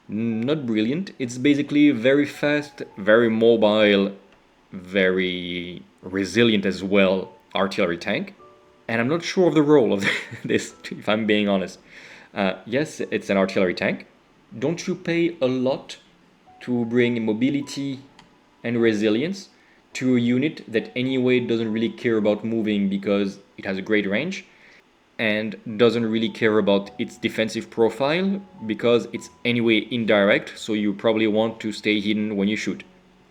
Not brilliant. It's basically very fast, very mobile, very resilient as well artillery tank. And I'm not sure of the role of this, if I'm being honest. Yes, it's an artillery tank. Don't you pay a lot to bring mobility and resilience to a unit that anyway doesn't really care about moving because it has a great range, and doesn't really care about its defensive profile because it's anyway indirect, so you probably want to stay hidden when you shoot?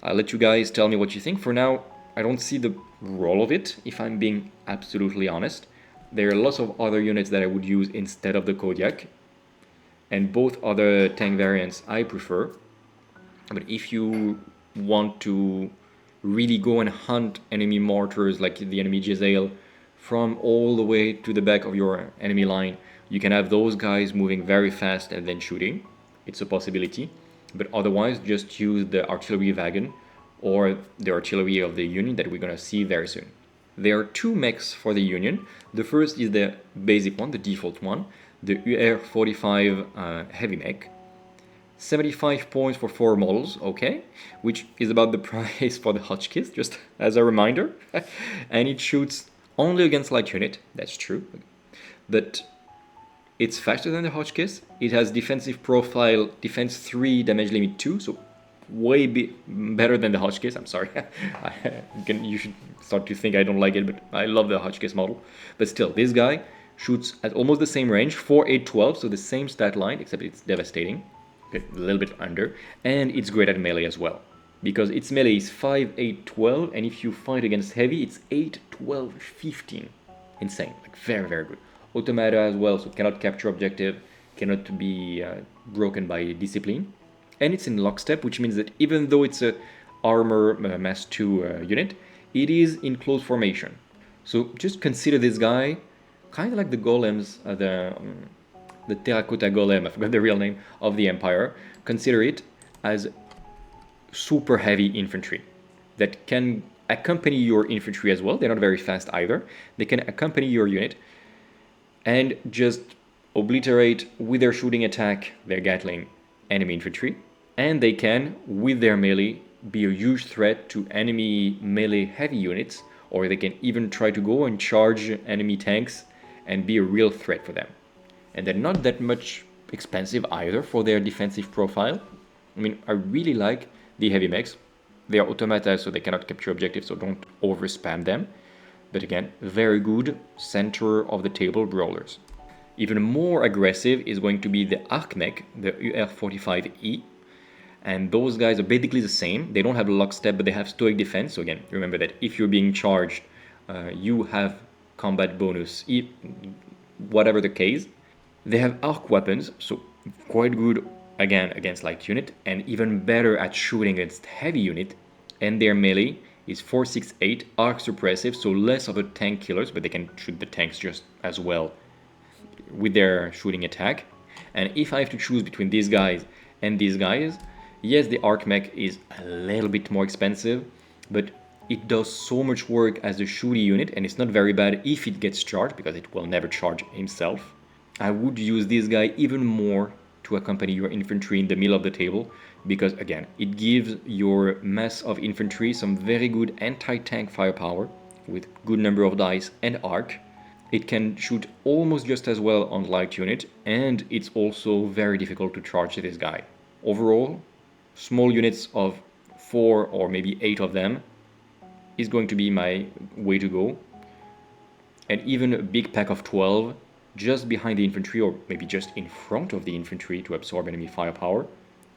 I'll let you guys tell me what you think. For now, I don't see the role of it, if I'm being absolutely honest. There are lots of other units that I would use instead of the Kodiak, and both other tank variants I prefer. But if you want to really go and hunt enemy mortars like the enemy Jezzail from all the way to the back of your enemy line, you can have those guys moving very fast and then shooting. it's a possibility. But otherwise, just use the artillery wagon or the artillery of the Union that we're gonna see very soon. There are two mechs for the Union. The first is the basic one, the default one, the UR-45 Heavy Mech. 75 points for 4 models, okay, which is about the price for the Hotchkiss, just as a reminder. And it shoots only against light unit, that's true, but it's faster than the Hotchkiss. It has defensive profile, defense 3, damage limit 2, so way better than the Hotchkiss. I'm sorry. You should start to think I don't like it, but I love the Hotchkiss model. But still, this guy shoots at almost the same range, 4, 8, 12, so the same stat line, except it's devastating. Okay, a little bit under, and it's great at melee as well, because its melee is 5, 8, 12, and if you fight against heavy, it's 8, 12, 15. Insane, like very, very good. Automata as well, so cannot capture objective, cannot be broken by discipline. And it's in lockstep, which means that even though it's a armor mass 2 unit, it is in close formation. So just consider this guy kind of like the golems, the terracotta golem, I forgot the real name, of the Empire. Consider it as super heavy infantry that can accompany your infantry as well. They're not very fast either. They can accompany your unit and just obliterate with their shooting attack, their Gatling, enemy infantry. And they can, with their melee, be a huge threat to enemy melee heavy units, or they can even try to go and charge enemy tanks and be a real threat for them. And they're not that much expensive either for their defensive profile. I mean, I really like the heavy mechs. They are automata, so they cannot capture objectives, so don't over spam them. But again, very good center of the table brawlers. Even more aggressive is going to be the Arc Mech, the UR-45E. And those guys are basically the same. They don't have lockstep, but they have stoic defense. So again, remember that if you're being charged, you have combat bonus, whatever the case. They have arc weapons, so quite good again against light unit, and even better at shooting against heavy unit. And their melee is 468 arc suppressive, so less of a tank killers, but they can shoot the tanks just as well with their shooting attack. And if I have to choose between these guys and these guys, yes, the Arc Mech is a little bit more expensive, but it does so much work as a shooty unit, and it's not very bad if it gets charged, because it will never charge himself. I would use this guy even more to accompany your infantry in the middle of the table, because again, it gives your mass of infantry some very good anti-tank firepower with good number of dice and arc. It can shoot almost just as well on light unit, and it's also very difficult to charge this guy. Overall, small units of 4 or maybe 8 of them is going to be my way to go. And even a big pack of 12 just behind the infantry, or maybe just in front of the infantry to absorb enemy firepower,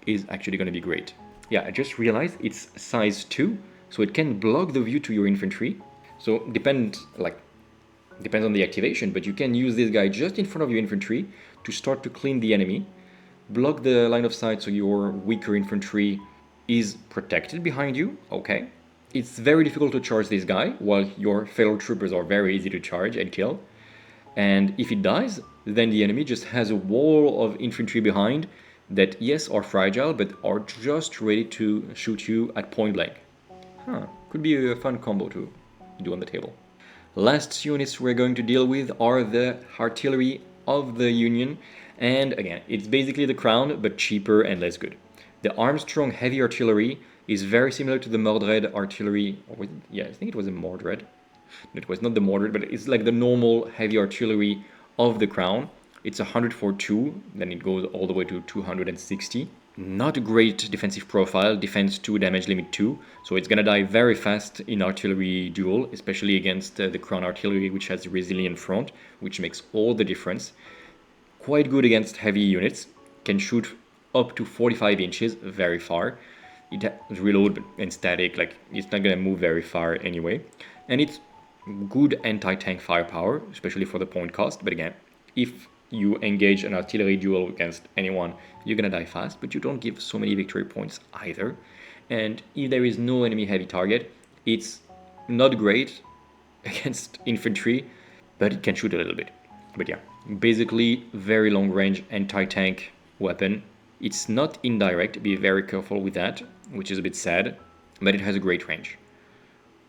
is actually going to be great. Yeah, I just realized it's size 2, so it can block the view to your infantry. So depends on the activation, but you can use this guy just in front of your infantry to start to clean the enemy, block the line of sight so your weaker infantry is protected behind you, okay? It's very difficult to charge this guy, while your fellow troopers are very easy to charge and kill. And if it dies, then the enemy just has a wall of infantry behind that, yes, are fragile, but are just ready to shoot you at point blank. Could be a fun combo to do on the table. Last units we're going to deal with are the artillery of the Union. And again, it's basically the Crown, but cheaper and less good. The Armstrong heavy artillery is very similar to the Mordred artillery. Yeah, I think it was a Mordred. No, it was not the Mordred, but it's like the normal heavy artillery of the Crown. It's 104-2, then it goes all the way to 260. Not a great defensive profile, defense 2, damage limit 2, so it's gonna die very fast in artillery duel, especially against the Crown artillery, which has a resilient front, which makes all the difference. Quite good against heavy units, can shoot up to 45 inches, very far. It has reload and static, like it's not gonna move very far anyway. And it's good anti-tank firepower, especially for the point cost, but again, if you engage an artillery duel against anyone, you're gonna die fast, but you don't give so many victory points either. And if there is no enemy heavy target, it's not great against infantry, but it can shoot a little bit. But yeah, basically very long range anti-tank weapon, It's not indirect, be very careful with that, which is a bit sad, but it has a great range.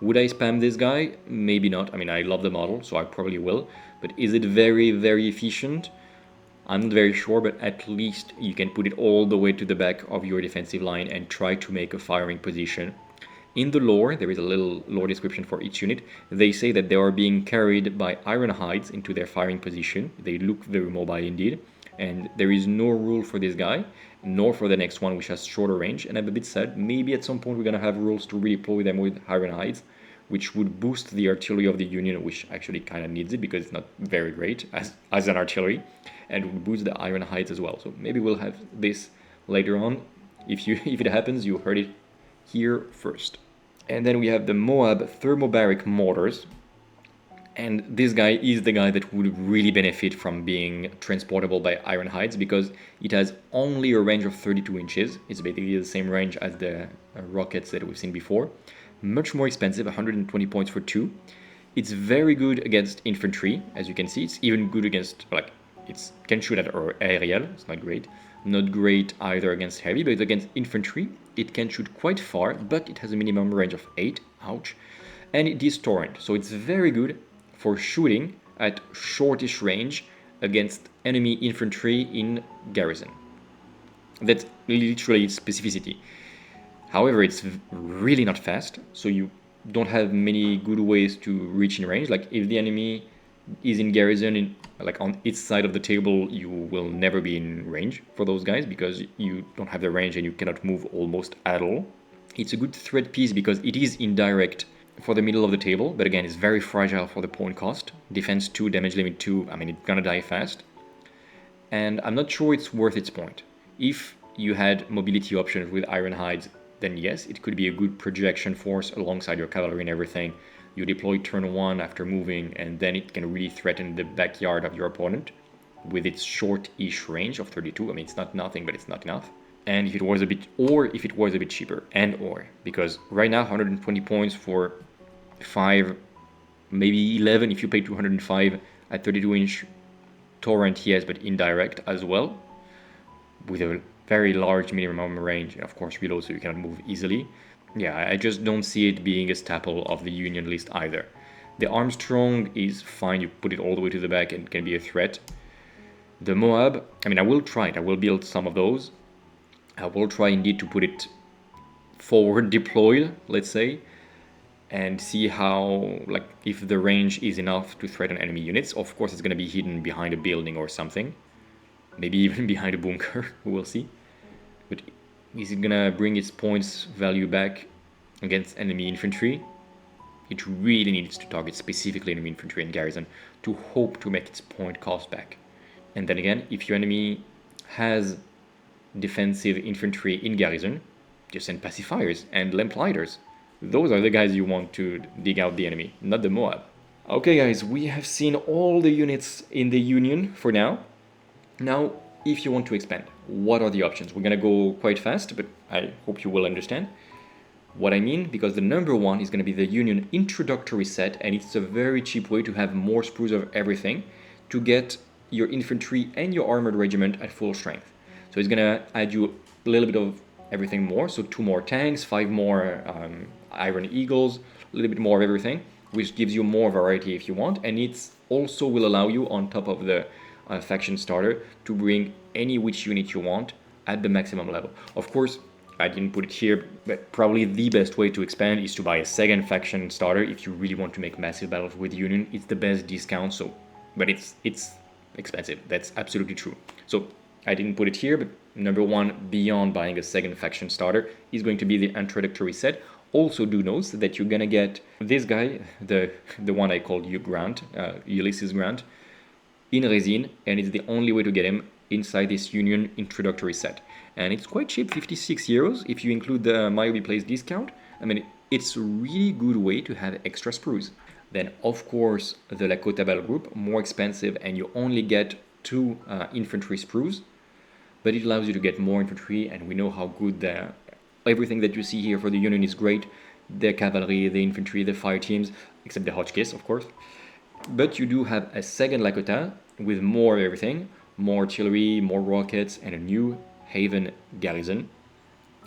Would I spam this guy? Maybe not. I mean, I love the model, so I probably will. But is it very, very efficient? I'm not very sure, but at least you can put it all the way to the back of your defensive line and try to make a firing position. In the lore, there is a little lore description for each unit. They say that they are being carried by Ironhides into their firing position. They look very mobile indeed. And there is no rule for this guy, nor for the next one, which has shorter range. And I'm a bit sad. Maybe at some point we're going to have rules to redeploy them with Ironhides, which would boost the artillery of the Union, which actually kind of needs it because it's not very great as an artillery, and would boost the Ironhides as well. So maybe we'll have this later on. If it happens, you heard it here first. And then we have the MOAB Thermobaric Mortars. And this guy is the guy that would really benefit from being transportable by Ironhides because it has only a range of 32 inches. It's basically the same range as the rockets that we've seen before. Much more expensive, 120 points for 2. It's very good against infantry, as you can see. It's even good against, like, it can shoot at aerial, it's not great. Not great either against heavy, but against infantry, it can shoot quite far, but it has a minimum range of 8, ouch. And it is torrent, so it's very good for shooting at shortish range against enemy infantry in Garrison. That's literally its specificity. However, it's really not fast, so you don't have many good ways to reach in range. Like if the enemy is in Garrison, like on its side of the table, you will never be in range for those guys because you don't have the range and you cannot move almost at all. It's a good threat piece because it is indirect for the middle of the table, but again, it's very fragile for the point cost. Defense 2, damage limit 2, I mean, it's gonna die fast. And I'm not sure it's worth its point. If you had mobility options with Ironhides, then yes, it could be a good projection force alongside your cavalry and everything. You deploy turn 1 after moving, and then it can really threaten the backyard of your opponent with its short-ish range of 32. I mean, it's not nothing, but it's not enough. And if it was a bit cheaper, because right now 120 points for 5, maybe 11 if you pay 205 at 32-inch torrent, yes, but indirect as well, with a very large minimum range, and of course reload so you cannot move easily. Yeah, I just don't see it being a staple of the Union list either. The Armstrong is fine, you put it all the way to the back and it can be a threat. The MOAB, I mean, I will try it, I will build some of those. I will try indeed to put it forward deployed, let's say, and see how, like, if the range is enough to threaten enemy units. Of course, it's going to be hidden behind a building or something. Maybe even behind a bunker, we'll see. But is it going to bring its points value back against enemy infantry? It really needs to target specifically enemy infantry and Garrison to hope to make its point cost back. And then again, if your enemy has defensive infantry in Garrison, just send Pacifiers and Lamplighters. Those are the guys you want to dig out the enemy, not the MOAB. Okay guys, we have seen all the units in the Union for now. Now, if you want to expand, what are the options? We're gonna go quite fast, but I hope you will understand what I mean, because the number one is gonna be the Union introductory set, and it's a very cheap way to have more sprues of everything to get your infantry and your armored regiment at full strength. So it's gonna add you a little bit of everything more, so 2 more tanks, 5 more Iron Eagles, a little bit more of everything, which gives you more variety if you want, and it's also will allow you, on top of the faction starter, to bring any which unit you want at the maximum level. Of course, I didn't put it here, but probably the best way to expand is to buy a second faction starter if you really want to make massive battles with Union. It's the best discount, so, but it's expensive, that's absolutely true. So I didn't put it here, but number one, beyond buying a second faction starter, is going to be the introductory set. Also do note that you're gonna get this guy, the one I called Ulysses Grant, in resin, and it's the only way to get him inside this Union introductory set. And it's quite cheap, 56 euros, if you include the MOAB Plays discount. I mean, it's a really good way to have extra sprues. Then, of course, the Lakota battle group, more expensive, and you only get 2 infantry sprues, but it allows you to get more infantry, and we know how good everything that you see here for the Union is great. The cavalry, the infantry, the fireteams, except the Hotchkiss, of course. But you do have a second Lakota with more of everything, more artillery, more rockets, and a new Newhaven Garrison.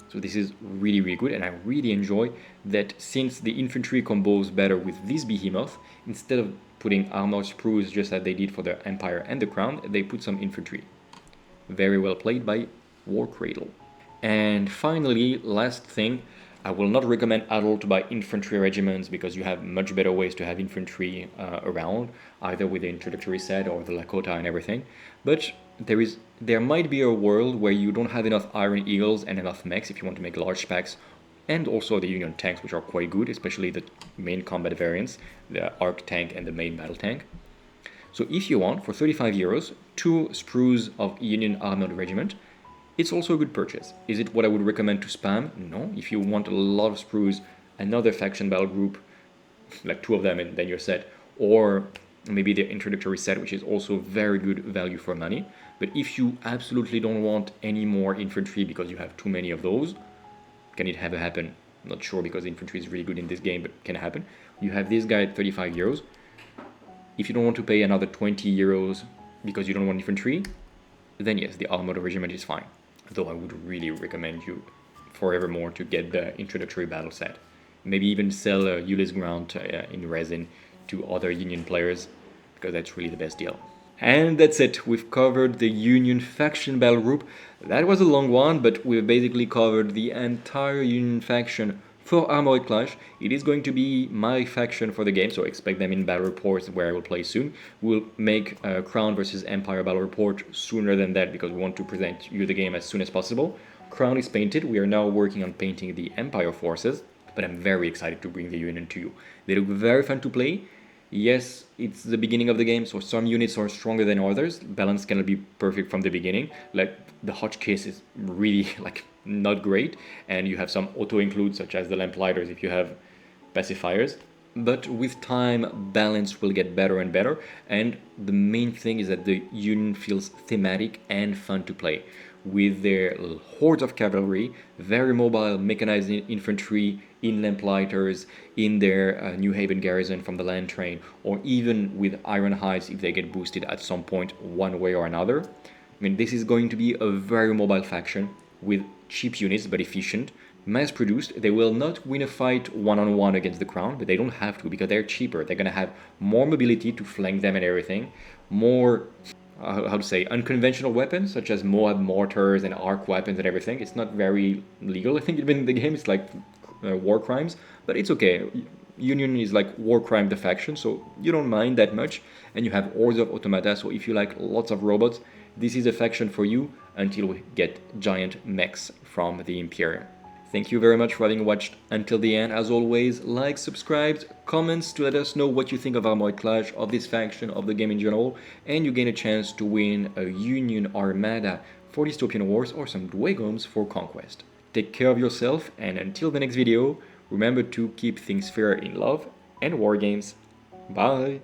So this is really, really good, and I really enjoy that since the infantry combos better with this behemoth, instead of putting armored sprues just as they did for the Empire and the Crown, they put some infantry. Very well played by Warcradle. And finally, last thing, I will not recommend at all to buy infantry regiments because you have much better ways to have infantry around, either with the introductory set or the Lakota and everything. But there might be a world where you don't have enough Iron Eagles and enough mechs if you want to make large packs, and also the Union tanks, which are quite good, especially the main combat variants, the Arc tank and the main battle tank. So if you want, for 35 euros, 2 sprues of Union Armored Regiment, it's also a good purchase. Is it what I would recommend to spam? No. If you want a lot of sprues, another faction battle group, like 2 of them and then you're set, or maybe the introductory set, which is also very good value for money. But if you absolutely don't want any more infantry because you have too many of those, can it ever happen? I'm not sure, because infantry is really good in this game, but can happen. You have this guy at 35 euros. If you don't want to pay another 20 euros because you don't want infantry, then yes, the Armored Regiment is fine. Though I would really recommend you forevermore to get the introductory battle set. Maybe even sell Ulysses Grant in resin to other Union players, because that's really the best deal. And that's it, we've covered the Union faction battle group. That was a long one, but we've basically covered the entire Union faction for Armoured Clash. It is going to be my faction for the game, so expect them in battle reports where I will play soon. We'll make a Crown versus Empire battle report sooner than that because we want to present you the game as soon as possible. Crown is painted, we are now working on painting the Empire forces, but I'm very excited to bring the Union to you. They look very fun to play. Yes, it's the beginning of the game, so some units are stronger than others. Balance cannot be perfect from the beginning. Like, the Hotchkiss is really, not great, and you have some auto-includes, such as the Lamplighters if you have pacifiers. But with time, balance will get better and better, and the main thing is that the Union feels thematic and fun to play. With their hordes of cavalry, very mobile mechanized infantry in Lamplighters, in their Newhaven Garrison from the Landtrain, or even with Ironhides if they get boosted at some point one way or another. I mean, this is going to be a very mobile faction with cheap units but efficient. Mass produced, they will not win a fight one-on-one against the Crown, but they don't have to because they're cheaper. They're gonna have more mobility to flank them and everything, more how to say, unconventional weapons such as MOAB mortars and arc weapons and everything. It's not very legal, I think, even in the game. It's like war crimes, but it's okay. Union is like war crime the faction, so you don't mind that much. And you have hordes of automata, so if you like lots of robots, this is a faction for you until we get giant mechs from the Imperium. Thank you very much for having watched until the end. As always, like, subscribe, comments to let us know what you think of Armoured Clash, of this faction, of the game in general, and you gain a chance to win a Union Armada for Dystopian Wars or some Dwagons for Conquest. Take care of yourself, and until the next video, remember to keep things fair in love and war games. Bye!